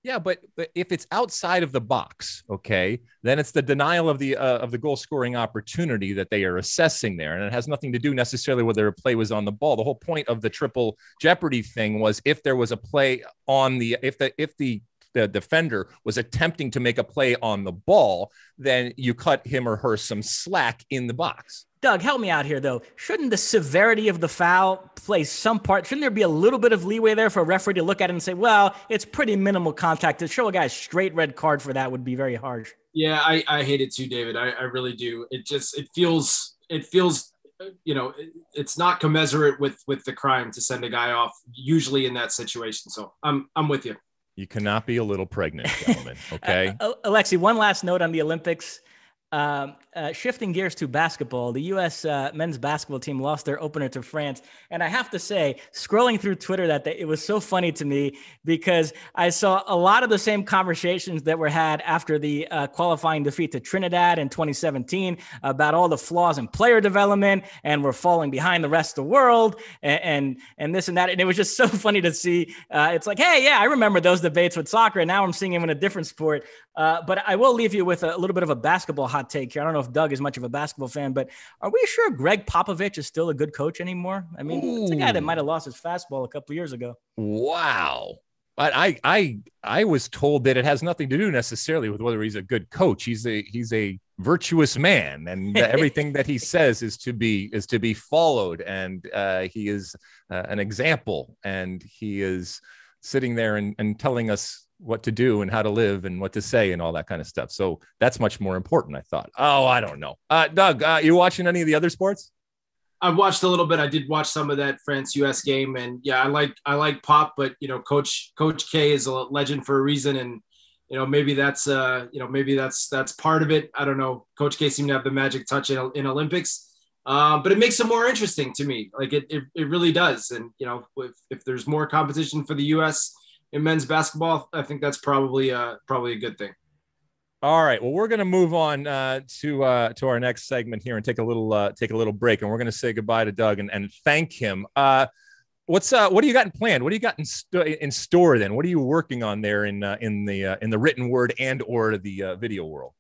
Yeah, but if it's outside of the box, okay, then it's the denial of the goal scoring opportunity that they are assessing there, and it has nothing to do necessarily whether a play was on the ball. The whole point of the triple jeopardy thing was if there was a play on if the defender was attempting to make a play on the ball, then you cut him or her some slack in the box. Doug, help me out here, though. Shouldn't the severity of the foul play some part? Shouldn't there be a little bit of leeway there for a referee to look at it and say, well, it's pretty minimal contact? To show a guy a straight red card for that would be very harsh. Yeah, I hate it too, David. I really do. It feels, it's not commensurate with the crime to send a guy off, usually in that situation. So I'm with you. You cannot be a little pregnant, gentlemen. Okay. Alexi, one last note on the Olympics. Shifting gears to basketball, the U.S. Men's basketball team lost their opener to France. And I have to say, scrolling through Twitter that day, it was so funny to me, because I saw a lot of the same conversations that were had after the qualifying defeat to Trinidad in 2017 about all the flaws in player development, and we're falling behind the rest of the world, and this and that. And it was just so funny to see. It's like, hey, yeah, I remember those debates with soccer, and now I'm seeing them in a different sport. But I will leave you with a little bit of a basketball hot take here. I don't know if Doug is much of a basketball fan, but are we sure Greg Popovich is still a good coach anymore? I mean, It's a guy that might have lost his fastball a couple of years ago. Wow. But I was told that it has nothing to do necessarily with whether he's a good coach. He's a virtuous man, and everything that he says is to be followed. And he is an example, and he is sitting there and telling us what to do and how to live and what to say and all that kind of stuff. So that's much more important, I thought. Oh, I don't know. Doug, you watching any of the other sports? I watched a little bit. I did watch some of that France-US game, and yeah, I like Pop, but Coach K is a legend for a reason, and maybe that's that's part of it. I don't know. Coach K seemed to have the magic touch in Olympics, but it makes it more interesting to me. Like it really does. And if there's more competition for the U.S. in men's basketball, I think that's probably a good thing. All right. Well, we're going to move on to our next segment here and take a little break, and we're going to say goodbye to Doug and thank him. What do you got in planned? What do you got in store then? What are you working on there in the written word and or the video world?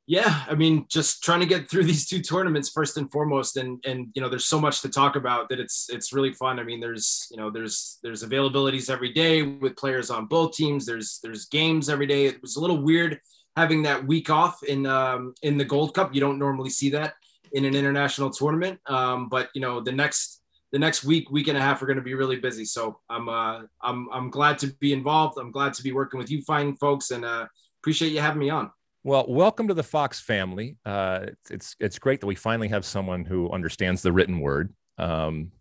Yeah, I mean, just trying to get through these two tournaments first and foremost, and there's so much to talk about that it's really fun. I mean, there's availabilities every day with players on both teams. There's games every day. It was a little weird having that week off in the Gold Cup. You don't normally see that, in an international tournament. But the next week and a half are going to be really busy. So I'm glad to be involved. I'm glad to be working with you fine folks, and appreciate you having me on. Well, welcome to the Fox family. It's great that we finally have someone who understands the written word. And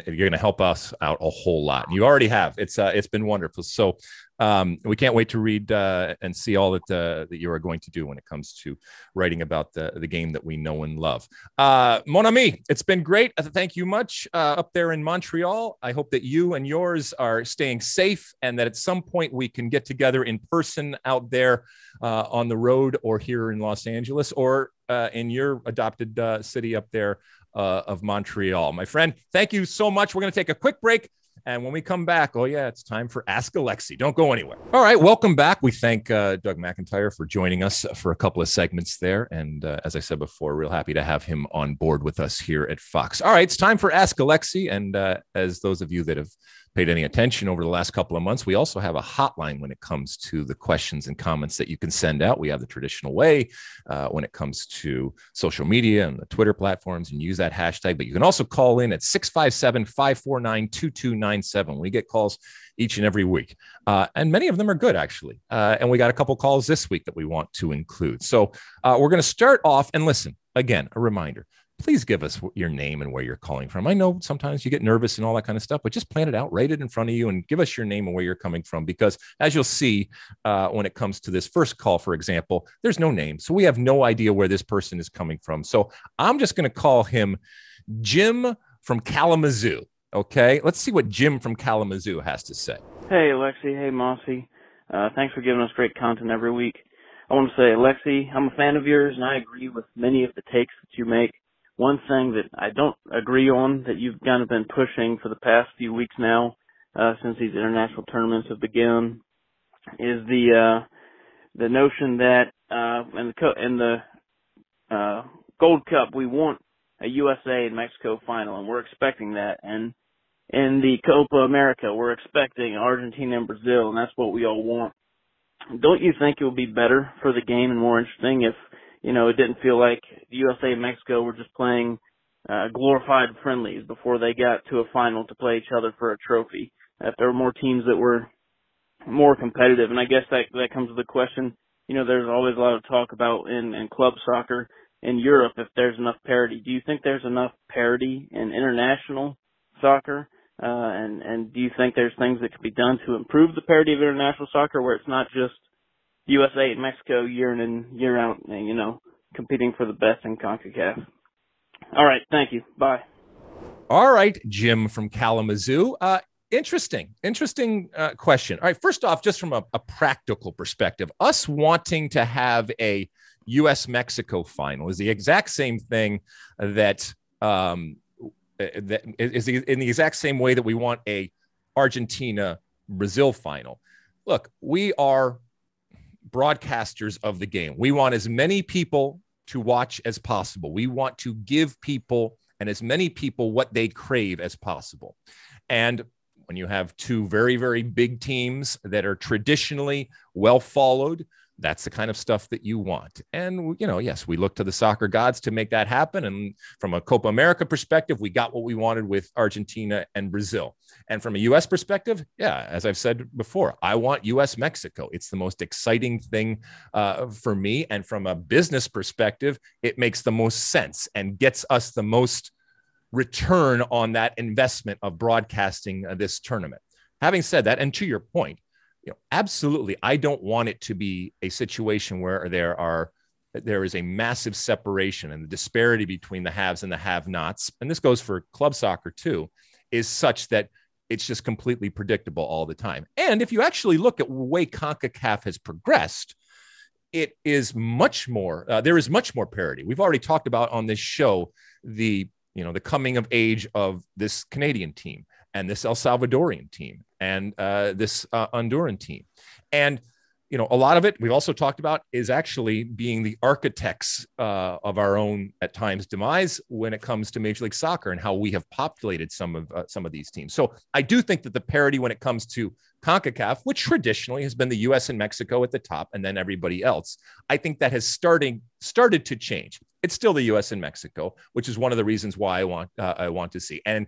you're going to help us out a whole lot. You already have. It's been wonderful. So we can't wait to read and see all that you are going to do when it comes to writing about the game that we know and love. Mon ami, it's been great. Thank you much up there in Montreal. I hope that you and yours are staying safe, and that at some point we can get together in person out there on the road, or here in Los Angeles, or in your adopted city up there of Montreal. My friend, thank you so much. We're going to take a quick break. And when we come back, it's time for Ask Alexi. Don't go anywhere. All right, welcome back. We thank Doug McIntyre for joining us for a couple of segments there. And as I said before, real happy to have him on board with us here at Fox. All right, it's time for Ask Alexi. And as those of you that have paid any attention over the last couple of months, we also have a hotline when it comes to the questions and comments that you can send out. We have the traditional way when it comes to social media and the Twitter platforms, and use that hashtag. But you can also call in at 657-549-2297. We get calls each and every week, and many of them are good, actually. And we got a couple calls this week that we want to include. So we're going to start off, and listen, again, a reminder. Please give us your name and where you're calling from. I know sometimes you get nervous and all that kind of stuff, but just plan it out, write it in front of you, and give us your name and where you're coming from. Because as you'll see, when it comes to this first call, for example, there's no name. So we have no idea where this person is coming from. So I'm just going to call him Jim from Kalamazoo. Okay, let's see what Jim from Kalamazoo has to say. Hey, Alexi. Hey, Mossy. Thanks for giving us great content every week. I want to say, Alexi, I'm a fan of yours, and I agree with many of the takes that you make. One thing that I don't agree on that you've kind of been pushing for the past few weeks now, since these international tournaments have begun, is the notion that in the Gold Cup we want a USA and Mexico final, and we're expecting that. And in the Copa America, we're expecting Argentina and Brazil, and that's what we all want. Don't you think it would be better for the game and more interesting if it didn't feel like the USA and Mexico were just playing glorified friendlies before they got to a final to play each other for a trophy? If there were more teams that were more competitive. And I guess that comes to the question, there's always a lot of talk about in club soccer in Europe, if there's enough parity. Do you think there's enough parity in international soccer? And do you think there's things that could be done to improve the parity of international soccer, where it's not just USA and Mexico year in and year out, competing for the best in CONCACAF? All right. Thank you. Bye. All right, Jim from Kalamazoo. Interesting question. All right. First off, just from a practical perspective, us wanting to have a U.S.-Mexico final is the exact same thing that is in the exact same way that we want a Argentina-Brazil final. Look, we are broadcasters of the game. We want as many people to watch as possible. We want to give people and as many people what they crave as possible. And when you have two very, very big teams that are traditionally well followed, that's the kind of stuff that you want. And, yes, we look to the soccer gods to make that happen. And from a Copa America perspective, we got what we wanted with Argentina and Brazil. And from a U.S. perspective, yeah, as I've said before, I want U.S.-Mexico. It's the most exciting thing for me. And from a business perspective, it makes the most sense and gets us the most return on that investment of broadcasting this tournament. Having said that, and to your point, absolutely, I don't want it to be a situation where there is a massive separation, and the disparity between the haves and the have-nots, and this goes for club soccer too, is such that it's just completely predictable all the time. And if you actually look at the way CONCACAF has progressed, it is much more, there is much more parity. We've already talked about on this show the coming of age of this Canadian team and this El Salvadorian team and this Honduran team. And, a lot of it we've also talked about is actually being the architects of our own, at times, demise when it comes to Major League Soccer and how we have populated some of these teams. So I do think that the parity when it comes to CONCACAF, which traditionally has been the U.S. and Mexico at the top and then everybody else, I think that has started to change. it's still the U.S. and Mexico, which is one of the reasons why I want to see. And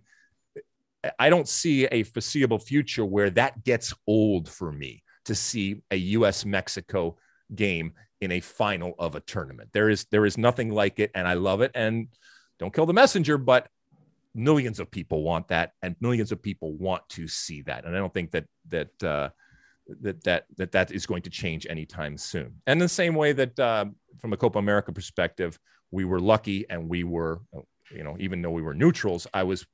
I don't see a foreseeable future where that gets old for me to see a U.S.-Mexico game in a final of a tournament. There is nothing like it, and I love it. And don't kill the messenger, but millions of people want that, and millions of people want to see that. And I don't think that is going to change anytime soon. And the same way that from a Copa America perspective, we were lucky, and we were, even though we were neutrals, I was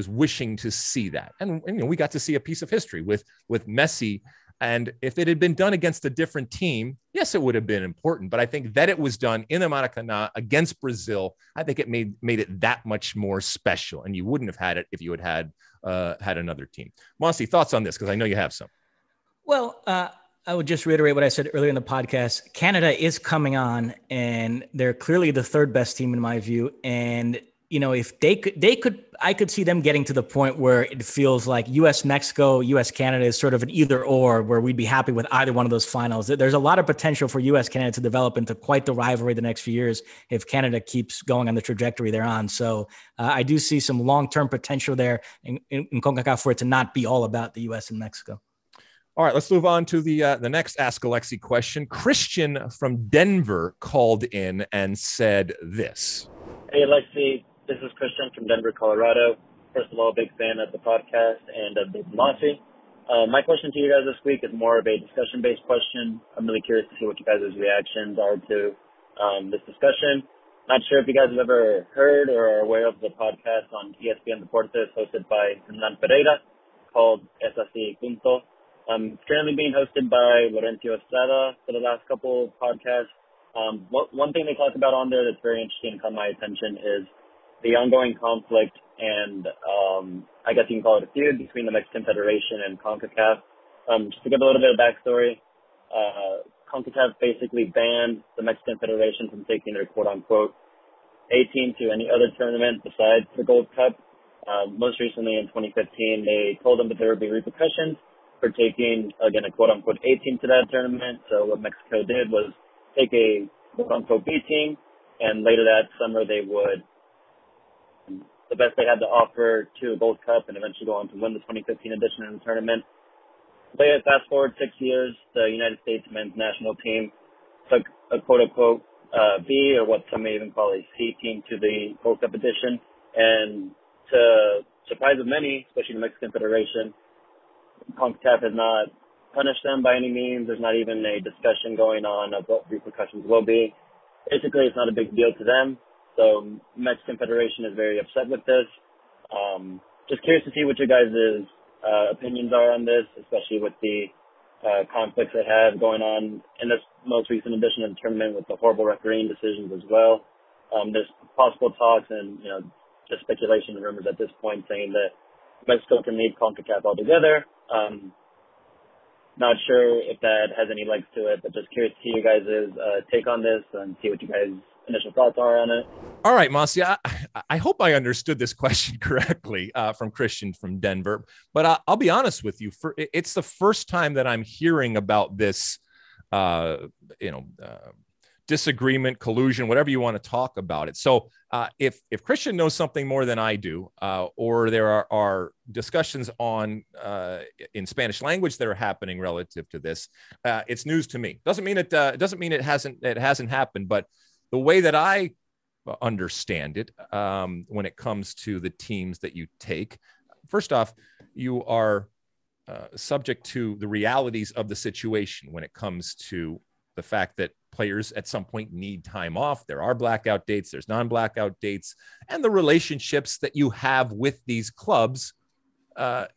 wishing to see that. And we got to see a piece of history with Messi. And if it had been done against a different team, yes, it would have been important. But I think that it was done in the Maracanã against Brazil, I think it made it that much more special. And you wouldn't have had it if you had another team. Mossy, thoughts on this? Because I know you have some. Well, I would just reiterate what I said earlier in the podcast. Canada is coming on, and they're clearly the third best team in my view. And if I could see them getting to the point where it feels like U.S. Mexico, U.S. Canada is sort of an either or, where we'd be happy with either one of those finals. There's a lot of potential for U.S. Canada to develop into quite the rivalry the next few years if Canada keeps going on the trajectory they're on. So I do see some long-term potential there in CONCACAF for it to not be all about the U.S. and Mexico. All right, let's move on to the next Ask Alexi question. Christian from Denver called in and said this. Hey, Alexi. This is Christian from Denver, Colorado. First of all, big fan of the podcast and of Big Mossy. My question to you guys this week is more of a discussion-based question. I'm really curious to see what you guys' reactions are to this discussion. Not sure if you guys have ever heard or are aware of the podcast on ESPN Deportes hosted by Hernan Pereira called Es Así Punto. It's currently being hosted by Laurencio Estrada for the last couple of podcasts. One thing they talk about on there that's very interesting and caught my attention is the ongoing conflict and I guess you can call it a feud between the Mexican Federation and CONCACAF. Just to give a little bit of backstory, CONCACAF basically banned the Mexican Federation from taking their quote-unquote A team to any other tournament besides the Gold Cup. Most recently in 2015, they told them that there would be repercussions for taking, again, a quote-unquote A team to that tournament. So what Mexico did was take a quote-unquote B team, and later that summer they would the best they had to offer to a Gold Cup and eventually go on to win the 2015 edition of the tournament. Fast forward 6 years, the United States men's national team took a quote-unquote B, or what some may even call a C team, to the Gold Cup edition. And to surprise of many, especially the Mexican Federation, CONCACAF has not punished them by any means. There's not even a discussion going on of what repercussions will be. Basically, it's not a big deal to them. So Mexican Federation is very upset with this. Just curious to see what your guys' opinions are on this, especially with the conflicts they have going on in this most recent edition of the tournament with the horrible refereeing decisions as well. There's possible talks and, just speculation and rumors at this point saying that Mexico can leave CONCACAF altogether. Not sure if that has any legs to it, but just curious to see you guys' take on this and see what you guys' initial thoughts are on it. All right, Mossy, I hope I understood this question correctly from Christian from Denver, but I'll be honest with you. It's the first time that I'm hearing about this, disagreement, collusion, whatever you want to talk about it. So if Christian knows something more than I do, or there are discussions on in Spanish language that are happening relative to this, it's news to me. Doesn't mean it hasn't happened, but the way that I understand it, when it comes to the teams that you take, first off, you are subject to the realities of the situation when it comes to the fact that players at some point need time off. There are blackout dates, there's non-blackout dates, and the relationships that you have with these clubs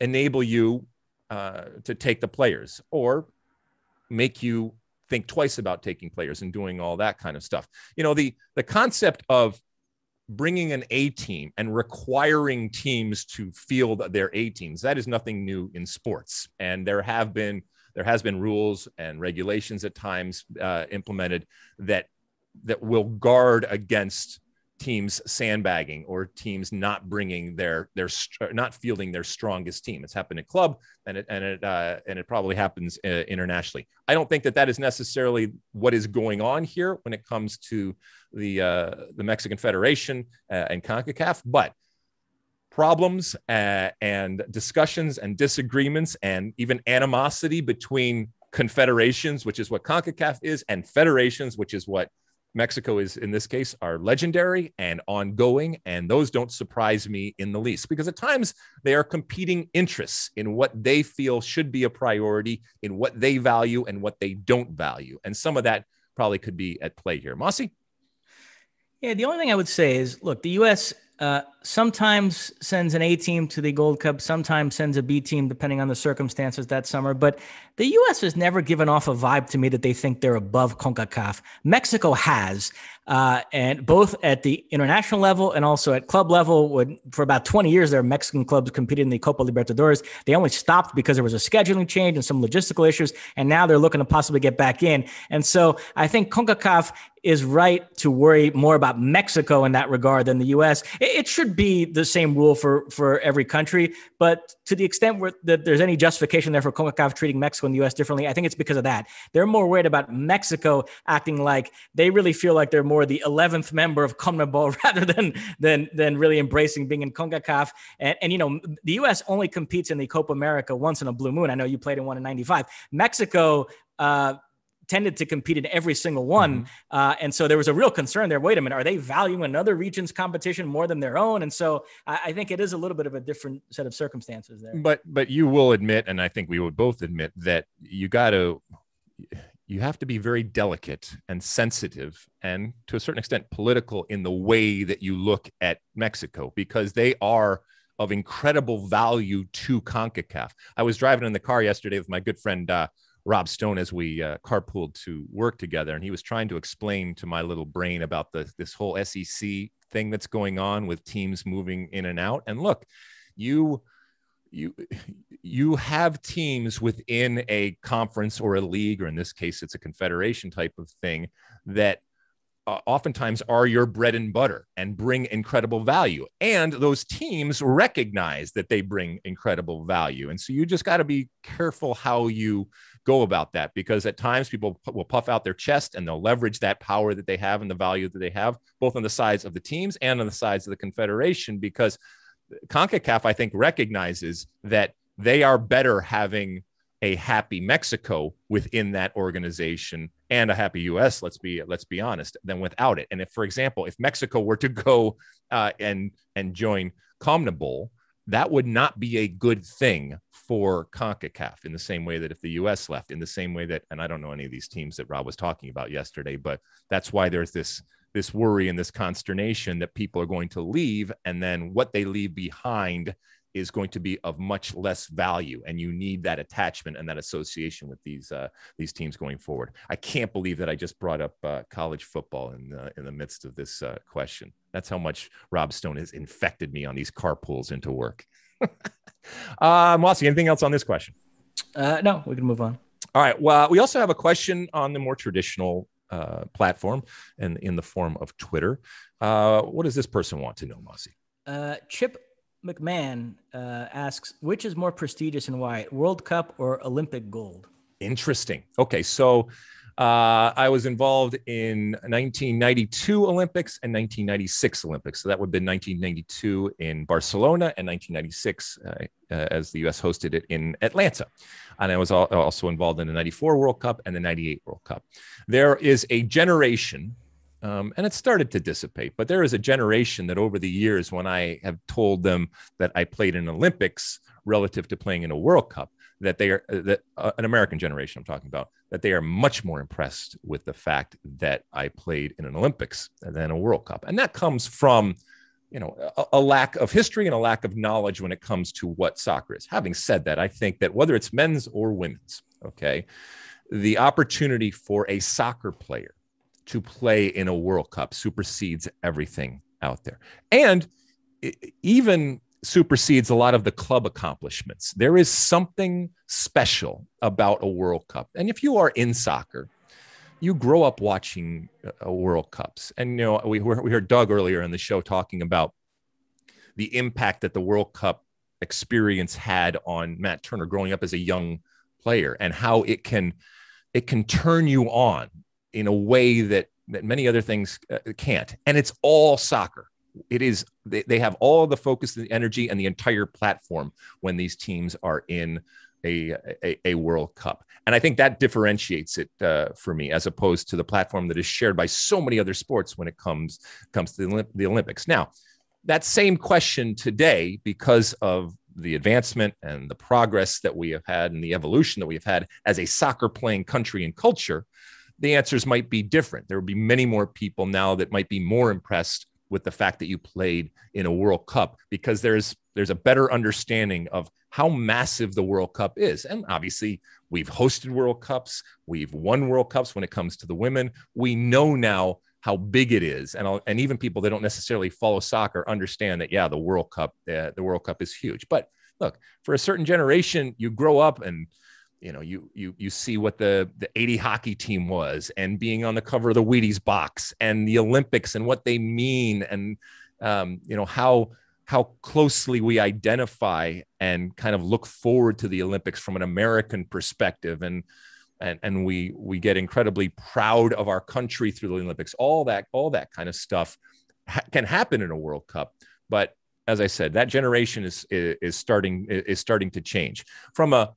enable you to take the players or make you think twice about taking players and doing all that kind of stuff. The concept of bringing an A team and requiring teams to field their A teams, that is nothing new in sports. And there has been rules and regulations at times implemented that will guard against teams sandbagging or teams not bringing not fielding their strongest team. It's happened at club, and it probably happens internationally. I don't think that is necessarily what is going on here when it comes to the Mexican Federation and CONCACAF, but problems and discussions and disagreements and even animosity between confederations, which is what CONCACAF is, and federations, which is what Mexico is in this case, are legendary and ongoing. And those don't surprise me in the least, because at times they are competing interests in what they feel should be a priority, in what they value and what they don't value. And some of that probably could be at play here. Mossy? Yeah, the only thing I would say is, look, the U.S. Sometimes sends an A team to the Gold Cup, sometimes sends a B team, depending on the circumstances that summer. But the U.S. has never given off a vibe to me that they think they're above CONCACAF. Mexico has, and both at the international level and also at club level. For about 20 years, their Mexican clubs competed in the Copa Libertadores. They only stopped because there was a scheduling change and some logistical issues, and now they're looking to possibly get back in. And so I think CONCACAF is right to worry more about Mexico in that regard than the U.S. It should be the same rule for every country, but to the extent that there's any justification there for CONCACAF treating Mexico and the U.S. differently, I think it's because of that. They're more worried about Mexico acting like they really feel like they're more the 11th member of CONMEBOL rather than really embracing being in CONCACAF. And the U.S. only competes in the Copa America once in a blue moon. I know you played in one in '95. Mexico tended to compete in every single one. And so there was a real concern there. Wait a minute, are they valuing another region's competition more than their own? And so I think it is a little bit of a different set of circumstances there. But you will admit, and I think we would both admit, that you have to be very delicate and sensitive and to a certain extent political in the way that you look at Mexico, because they are of incredible value to CONCACAF. I was driving in the car yesterday with my good friend, Rob Stone, as we carpooled to work together, and he was trying to explain to my little brain about this whole SEC thing that's going on with teams moving in and out. And look, you have teams within a conference or a league, or in this case, it's a confederation type of thing, that oftentimes are your bread and butter and bring incredible value. And those teams recognize that they bring incredible value. And so you just got to be careful how you go about that, because at times people will puff out their chest and they'll leverage that power that they have and the value that they have, both on the sides of the teams and on the sides of the confederation, because CONCACAF, I think, recognizes that they are better having a happy Mexico within that organization and a happy U.S., let's be honest, than without it. And if, for example, if Mexico were to go and join CONMEBOL, that would not be a good thing for CONCACAF, in the same way that if the U.S. left, in the same way that, and I don't know any of these teams that Rob was talking about yesterday, but that's why there's this worry and this consternation that people are going to leave, and then what they leave behind is going to be of much less value, and you need that attachment and that association with these teams going forward. I can't believe that I just brought up college football in the midst of this question. That's how much Rob Stone has infected me on these carpools into work. Mossy, anything else on this question? No, we can move on. All right. Well, we also have a question on the more traditional platform and in the form of Twitter. What does this person want to know, Mossy? Chip McMahon asks, which is more prestigious and why, World Cup or Olympic gold? Interesting. Okay, so I was involved in 1992 Olympics and 1996 Olympics. So that would have been 1992 in Barcelona and 1996 as the U.S. hosted it in Atlanta. And I was also involved in the 94 World Cup and the 98 World Cup. There is a generation, and it started to dissipate, but there is a generation that over the years, when I have told them that I played in Olympics relative to playing in a World Cup, that they are an American generation I'm talking about, that they are much more impressed with the fact that I played in an Olympics than a World Cup. And that comes from, a lack of history and a lack of knowledge when it comes to what soccer is. Having said that, I think that whether it's men's or women's, okay, the opportunity for a soccer player to play in a World Cup supersedes everything out there. And even supersedes a lot of the club accomplishments. There is something special about a World Cup. And if you are in soccer, you grow up watching World Cups. And, we heard Doug earlier in the show talking about the impact that the World Cup experience had on Matt Turner growing up as a young player, and how it can turn you on in a way that many other things can't. And it's all soccer. It is, they have all the focus, the energy, and the entire platform when these teams are in a World Cup. And I think that differentiates it for me, as opposed to the platform that is shared by so many other sports when it comes to the Olympics. Now, that same question today, because of the advancement and the progress that we have had and the evolution that we have had as a soccer playing country and culture, the answers might be different. There will be many more people now that might be more impressed with the fact that you played in a World Cup, because there's a better understanding of how massive the World Cup is. And obviously, we've hosted World Cups, we've won World Cups when it comes to the women. We know now how big it is, and even people that don't necessarily follow soccer understand that, yeah, the World Cup is huge. But look, for a certain generation, you grow up and you see what the 80 hockey team was, and being on the cover of the Wheaties box, and the Olympics and what they mean, and how closely we identify and kind of look forward to the Olympics from an American perspective, and we get incredibly proud of our country through the Olympics. All that kind of stuff can happen in a World Cup, but as I said, that generation is starting to change from a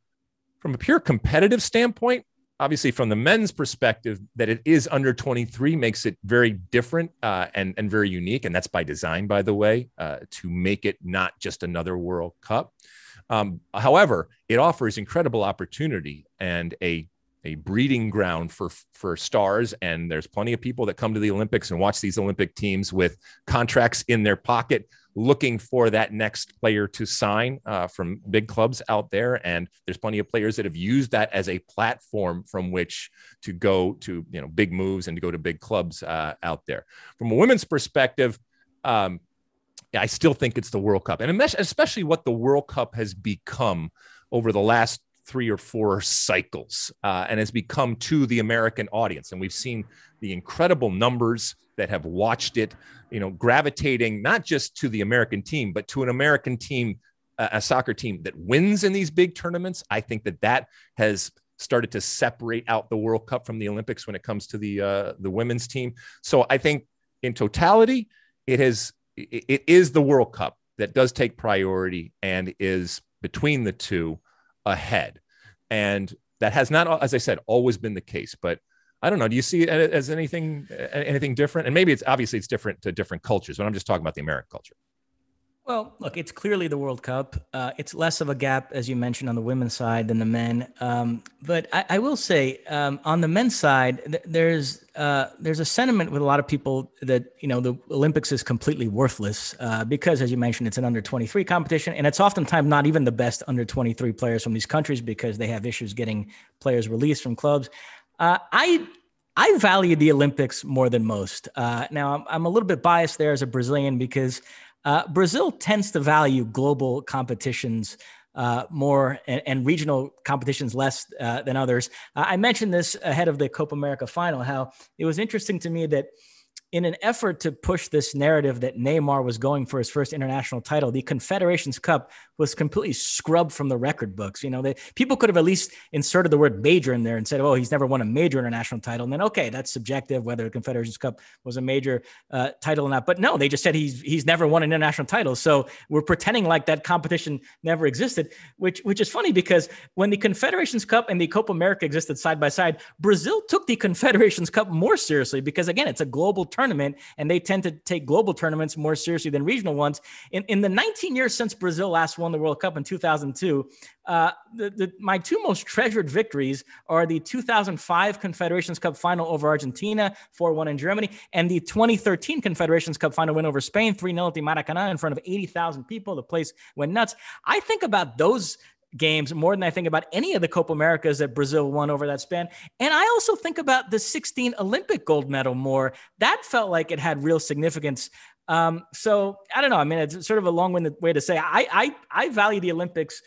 pure competitive standpoint. Obviously, from the men's perspective, that it is under 23 makes it very different and very unique. And that's by design, by the way, to make it not just another World Cup. However, it offers incredible opportunity and a breeding ground for stars. And there's plenty of people that come to the Olympics and watch these Olympic teams with contracts in their pocket, looking for that next player to sign from big clubs out there. And there's plenty of players that have used that as a platform from which to go to, big moves and to go to big clubs out there. From a women's perspective, I still think it's the World Cup, and especially what the World Cup has become over the last 3 or 4 cycles, and has become to the American audience. And we've seen the incredible numbers that have watched it, gravitating not just to the American team, but to an American team, a soccer team that wins in these big tournaments. I think that has started to separate out the World Cup from the Olympics when it comes to the women's team. So I think in totality, it is the World Cup that does take priority and is between the two ahead. And that has not, as I said, always been the case. But I don't know. Do you see it as anything different? And maybe it's different to different cultures, but I'm just talking about the American culture. Well, look, it's clearly the World Cup. It's less of a gap, as you mentioned, on the women's side than the men. But I will say, on the men's side, there's a sentiment with a lot of people that, the Olympics is completely worthless because, as you mentioned, it's an under 23 competition. And it's oftentimes not even the best under 23 players from these countries because they have issues getting players released from clubs. I value the Olympics more than most. Now, I'm a little bit biased there as a Brazilian because Brazil tends to value global competitions more and regional competitions less than others. I mentioned this ahead of the Copa America final, how it was interesting to me that in an effort to push this narrative that Neymar was going for his first international title, the Confederations Cup was completely scrubbed from the record books. People could have at least inserted the word major in there and said, oh, he's never won a major international title. And then, okay, that's subjective, whether the Confederations Cup was a major title or not. But no, they just said he's never won an international title. So we're pretending like that competition never existed, which is funny because when the Confederations Cup and the Copa America existed side by side, Brazil took the Confederations Cup more seriously because, again, it's a global tournament and they tend to take global tournaments more seriously than regional ones. In the 19 years since Brazil last won the World Cup in 2002, my two most treasured victories are the 2005 Confederations Cup final over Argentina, 4-1 in Germany, and the 2013 Confederations Cup final win over Spain, 3-0 at the Maracanã in front of 80,000 people. The place went nuts. I think about those games more than I think about any of the Copa Americas that Brazil won over that span. And I also think about the 2016 Olympic gold medal more. That felt like it had real significance. So I don't know. I mean, it's sort of a long-winded way to say I value the Olympics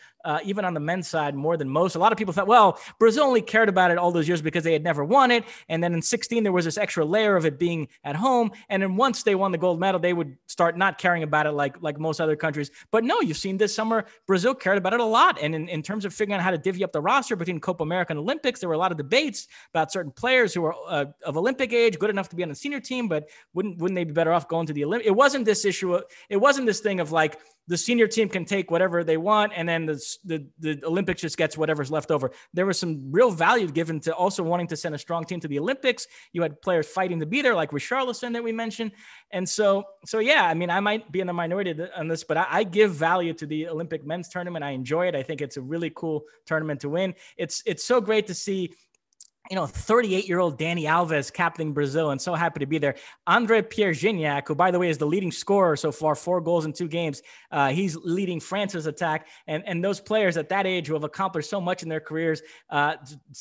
even on the men's side, more than most. A lot of people thought, well, Brazil only cared about it all those years because they had never won it. And then in 16, there was this extra layer of it being at home. And then once they won the gold medal, they would start not caring about it like most other countries. But no, you've seen this summer, Brazil cared about it a lot. And in terms of figuring out how to divvy up the roster between Copa America and Olympics, there were a lot of debates about certain players who were of Olympic age, good enough to be on the senior team, but wouldn't they be better off going to the Olympics? It wasn't this issue. It wasn't this thing of like the senior team can take whatever they want, and then the Olympics just gets whatever's left over. There was some real value given to also wanting to send a strong team to the Olympics. You had players fighting to be there, like Richarlison that we mentioned. And so yeah, I mean, I might be in the minority on this, but I give value to the Olympic men's tournament. I enjoy it. I think it's a really cool tournament to win. It's so great to see 38-year-old Dani Alves captaining Brazil, and so happy to be there. Andre Pierre Gignac, who, by the way, is the leading scorer so far, 4 goals in 2 games. He's leading France's attack. And those players at that age who have accomplished so much in their careers,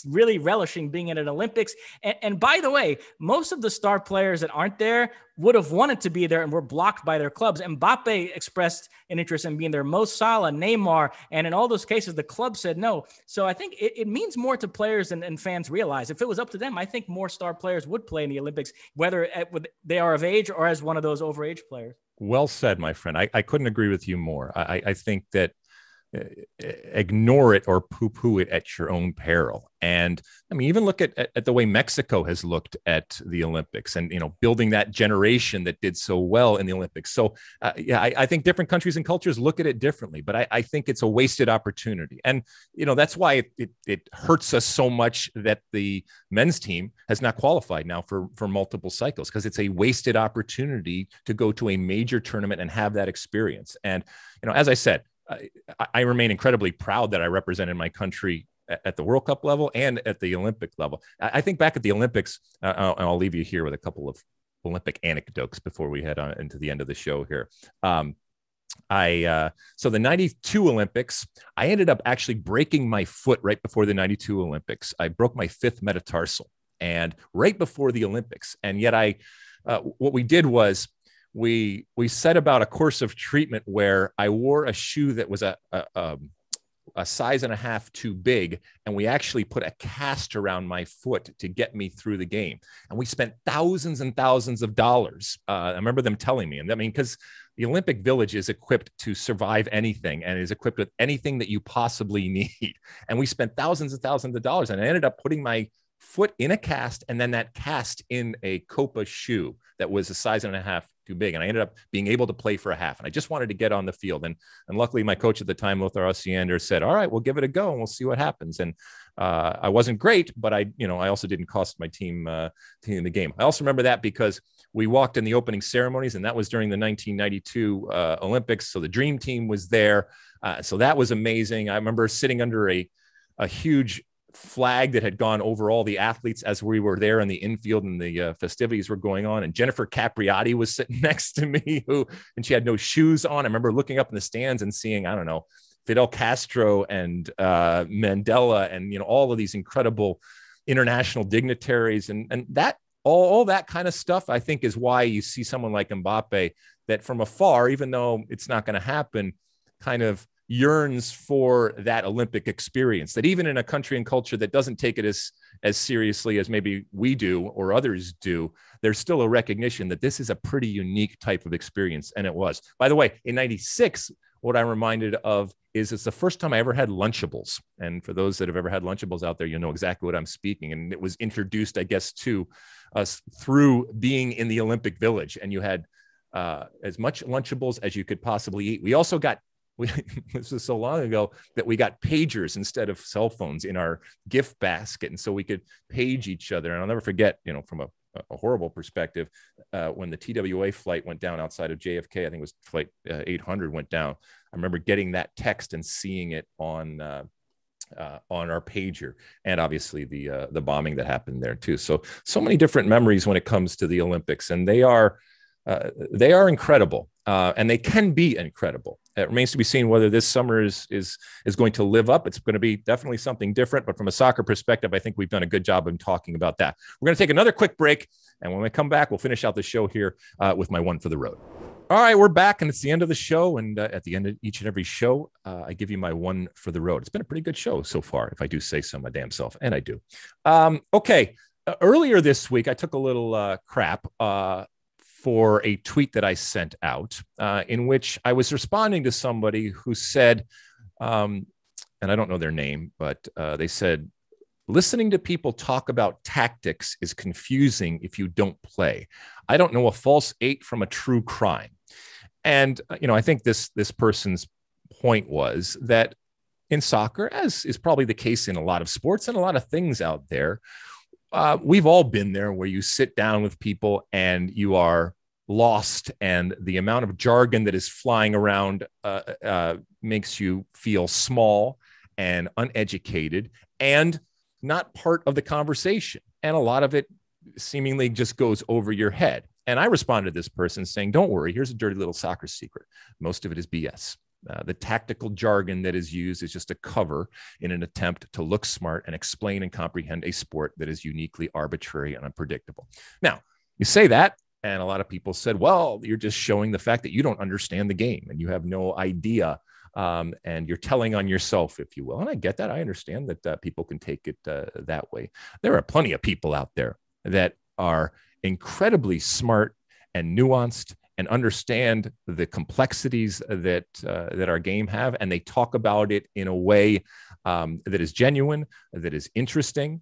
really relishing being at an Olympics. And by the way, most of the star players that aren't there would have wanted to be there and were blocked by their clubs. Mbappe expressed an interest in being there. Mo Salah, Neymar, and in all those cases, the club said no. So I think it means more to players and fans realize. If it was up to them, I think more star players would play in the Olympics, whether they are of age or as one of those overage players. Well said, my friend. I couldn't agree with you more. I think that ignore it or poo-poo it at your own peril. And I mean, even look at the way Mexico has looked at the Olympics and, building that generation that did so well in the Olympics. So I think different countries and cultures look at it differently, but I think it's a wasted opportunity. And, that's why it hurts us so much that the men's team has not qualified now for multiple cycles, because it's a wasted opportunity to go to a major tournament and have that experience. And, as I said, I remain incredibly proud that I represented my country at the World Cup level and at the Olympic level. I think back at the Olympics, I'll leave you here with a couple of Olympic anecdotes before we head on into the end of the show here. So the 92 Olympics, I ended up actually breaking my foot right before the 92 Olympics. I broke my 5th metatarsal and right before the Olympics. And yet what we did was, we set about a course of treatment where I wore a shoe that was a size and a half too big, and we actually put a cast around my foot to get me through the game. And we spent thousands and thousands of dollars. I remember them telling me, and I mean, because the Olympic Village is equipped to survive anything and is equipped with anything that you possibly need. And we spent thousands and thousands of dollars, and I ended up putting my foot in a cast and then that cast in a Copa shoe that was a size and a half too big. And I ended up being able to play for a half. And I just wanted to get on the field. And luckily my coach at the time, Lothar Osiander, said, all right, we'll give it a go and we'll see what happens. And I wasn't great, but I also didn't cost my team the game. I also remember that because we walked in the opening ceremonies, and that was during the 1992 Olympics. So the dream team was there. So that was amazing. I remember sitting under a huge flag that had gone over all the athletes as we were there in the infield and the festivities were going on. And Jennifer Capriati was sitting next to me, and she had no shoes on. I remember looking up in the stands and seeing, I don't know, Fidel Castro and Mandela and, all of these incredible international dignitaries. And that all that kind of stuff, I think, is why you see someone like Mbappe that from afar, even though it's not going to happen, kind of yearns for that Olympic experience, that even in a country and culture that doesn't take it as seriously as maybe we do or others do, there's still a recognition that this is a pretty unique type of experience. And it was. By the way, in 96, what I'm reminded of is it's the first time I ever had Lunchables. And for those that have ever had Lunchables out there, you'll know exactly what I'm speaking. And it was introduced, I guess, to us through being in the Olympic Village. And you had as much Lunchables as you could possibly eat. We also got this was so long ago that we got pagers instead of cell phones in our gift basket. And so we could page each other. And I'll never forget, from a horrible perspective, when the TWA flight went down outside of JFK, I think it was flight 800 went down. I remember getting that text and seeing it on our pager, and obviously the bombing that happened there too. So many different memories when it comes to the Olympics, and they are incredible, and they can be incredible. It remains to be seen whether this summer is going to live up. It's going to be definitely something different, but from a soccer perspective, I think we've done a good job in talking about that. We're going to take another quick break, and when we come back, we'll finish out the show here with my one for the road. All right, we're back, and it's the end of the show. And at the end of each and every show, I give you my one for the road. It's been a pretty good show so far, if I do say so my damn self, and I do. Okay, earlier this week, I took a little crap for a tweet that I sent out in which I was responding to somebody who said, and I don't know their name, but they said, listening to people talk about tactics is confusing if you don't play. I don't know a false 8 from a true crime. And, I think this person's point was that in soccer, as is probably the case in a lot of sports and a lot of things out there, we've all been there where you sit down with people and you are lost, and the amount of jargon that is flying around makes you feel small and uneducated and not part of the conversation. And a lot of it seemingly just goes over your head. And I responded to this person saying, don't worry, here's a dirty little soccer secret. Most of it is BS. The tactical jargon that is used is just a cover in an attempt to look smart and explain and comprehend a sport that is uniquely arbitrary and unpredictable. Now, you say that, and a lot of people said, well, you're just showing the fact that you don't understand the game and you have no idea. And you're telling on yourself, if you will. And I get that. I understand that people can take it that way. There are plenty of people out there that are incredibly smart and nuanced and understand the complexities that our game have. And they talk about it in a way that is genuine, that is interesting,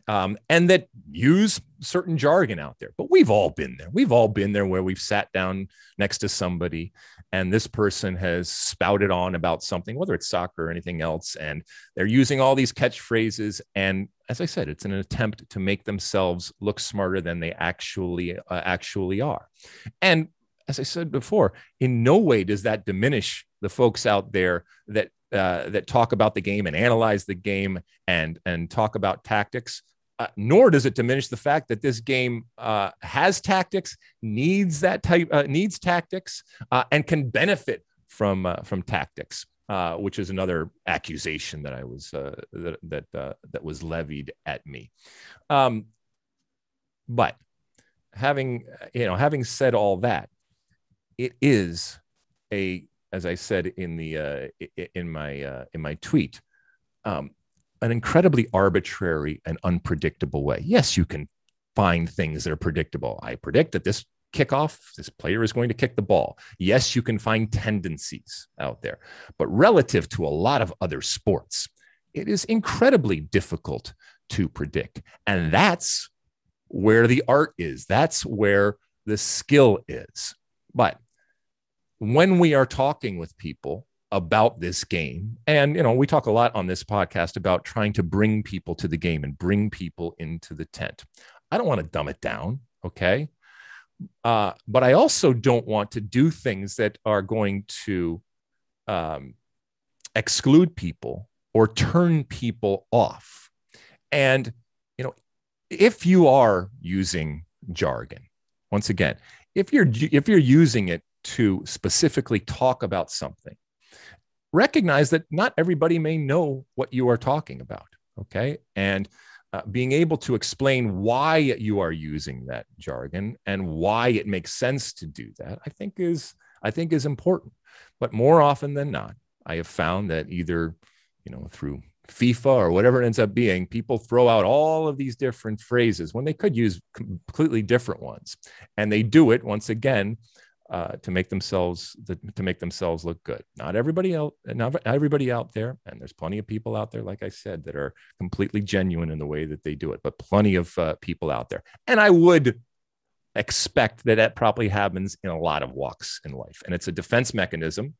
and that use certain jargon out there. But we've all been there. We've all been there where we've sat down next to somebody and this person has spouted on about something, whether it's soccer or anything else, and they're using all these catchphrases. And as I said, it's an attempt to make themselves look smarter than they actually are. And as I said before, in no way does that diminish the folks out there that talk about the game and analyze the game and talk about tactics, nor does it diminish the fact that this game has tactics, needs tactics, and can benefit from tactics, which is another accusation that I was that was levied at me. But having said all that, it is as I said in my tweet, an incredibly arbitrary and unpredictable way. Yes, you can find things that are predictable. I predict that this kickoff, this player is going to kick the ball. Yes, you can find tendencies out there, but relative to a lot of other sports, it is incredibly difficult to predict. And that's where the art is. That's where the skill is. But when we are talking with people about this game, and we talk a lot on this podcast about trying to bring people to the game and bring people into the tent. I don't want to dumb it down, okay? But I also don't want to do things that are going to exclude people or turn people off. And if you are using jargon, once again, if you're using it to specifically talk about something, recognize that not everybody may know what you are talking about, okay? And being able to explain why you are using that jargon and why it makes sense to do that, I think is important. But more often than not, I have found that either, through FIFA or whatever it ends up being, people throw out all of these different phrases when they could use completely different ones. And they do it, once again, to make themselves look good. Not everybody out there, and there's plenty of people out there, like I said, that are completely genuine in the way that they do it, but plenty of people out there. And I would expect that probably happens in a lot of walks in life, and it's a defense mechanism.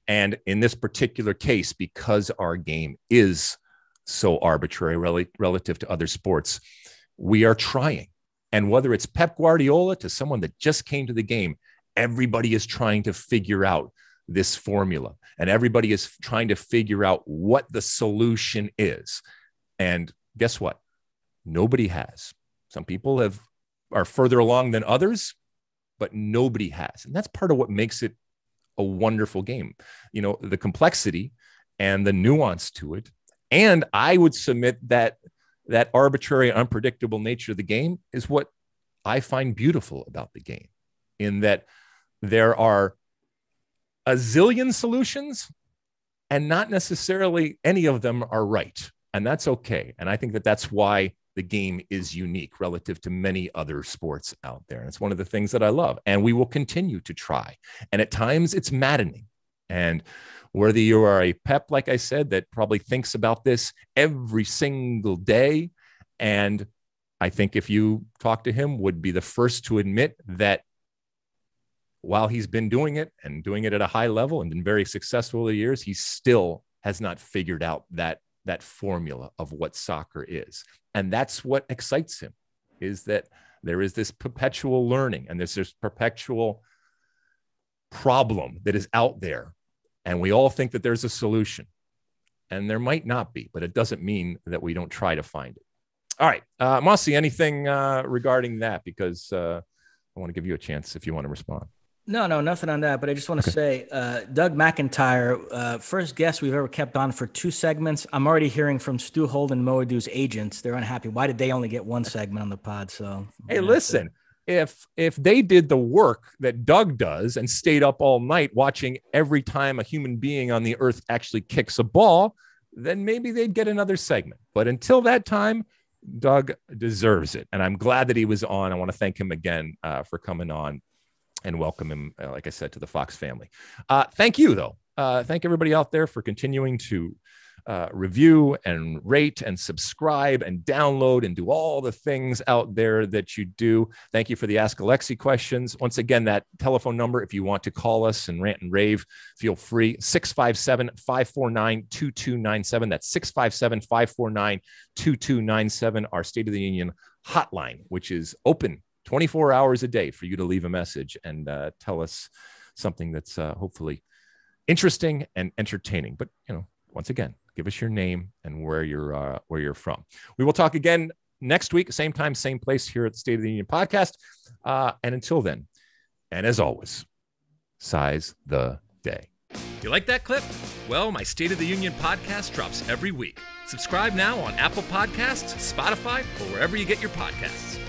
And in this particular case, because our game is so arbitrary relative to other sports, we are trying. And whether it's Pep Guardiola to someone that just came to the game, everybody is trying to figure out this formula. And everybody is trying to figure out what the solution is. And guess what? Nobody has. Some people are further along than others, but nobody has. And that's part of what makes it a wonderful game. The complexity and the nuance to it. And I would submit that arbitrary, unpredictable nature of the game is what I find beautiful about the game. in that there are a zillion solutions and not necessarily any of them are right. And that's okay. And I think that that's why the game is unique relative to many other sports out there. And it's one of the things that I love. And we will continue to try. And at times it's maddening. And whether you are a Pep, like I said, that probably thinks about this every single day. And I think if you talk to him, would be the first to admit that while he's been doing it and doing it at a high level and been very successful over the years, he still has not figured out that formula of what soccer is. And that's what excites him, is that there is this perpetual learning and there's this perpetual problem that is out there. And we all think that there's a solution, and there might not be, but it doesn't mean that we don't try to find it. All right. Mossy, anything regarding that? Because I want to give you a chance if you want to respond. No, nothing on that. But I just want to say, Doug McIntyre, first guest we've ever kept on for 2 segments. I'm already hearing from Stu Holden, Moadu's agents. They're unhappy. Why did they only get 1 segment on the pod? So, hey, listen, if they did the work that Doug does and stayed up all night watching every time a human being on the earth actually kicks a ball, then maybe they'd get another segment. But until that time, Doug deserves it. And I'm glad that he was on. I want to thank him again for coming on and welcome him, like I said, to the Fox family. Thank you, though. Thank everybody out there for continuing to review and rate and subscribe and download and do all the things out there that you do. Thank you for the Ask Alexi questions. Once again, that telephone number, if you want to call us and rant and rave, feel free. 657-549-2297. That's 657-549-2297, our State of the Union hotline, which is open 24 hours a day for you to leave a message and tell us something that's hopefully interesting and entertaining. But, once again, give us your name and where you're from. We will talk again next week, same time, same place here at the State of the Union podcast. And until then, and as always, size the day. You like that clip? Well, my State of the Union podcast drops every week. Subscribe now on Apple Podcasts, Spotify, or wherever you get your podcasts.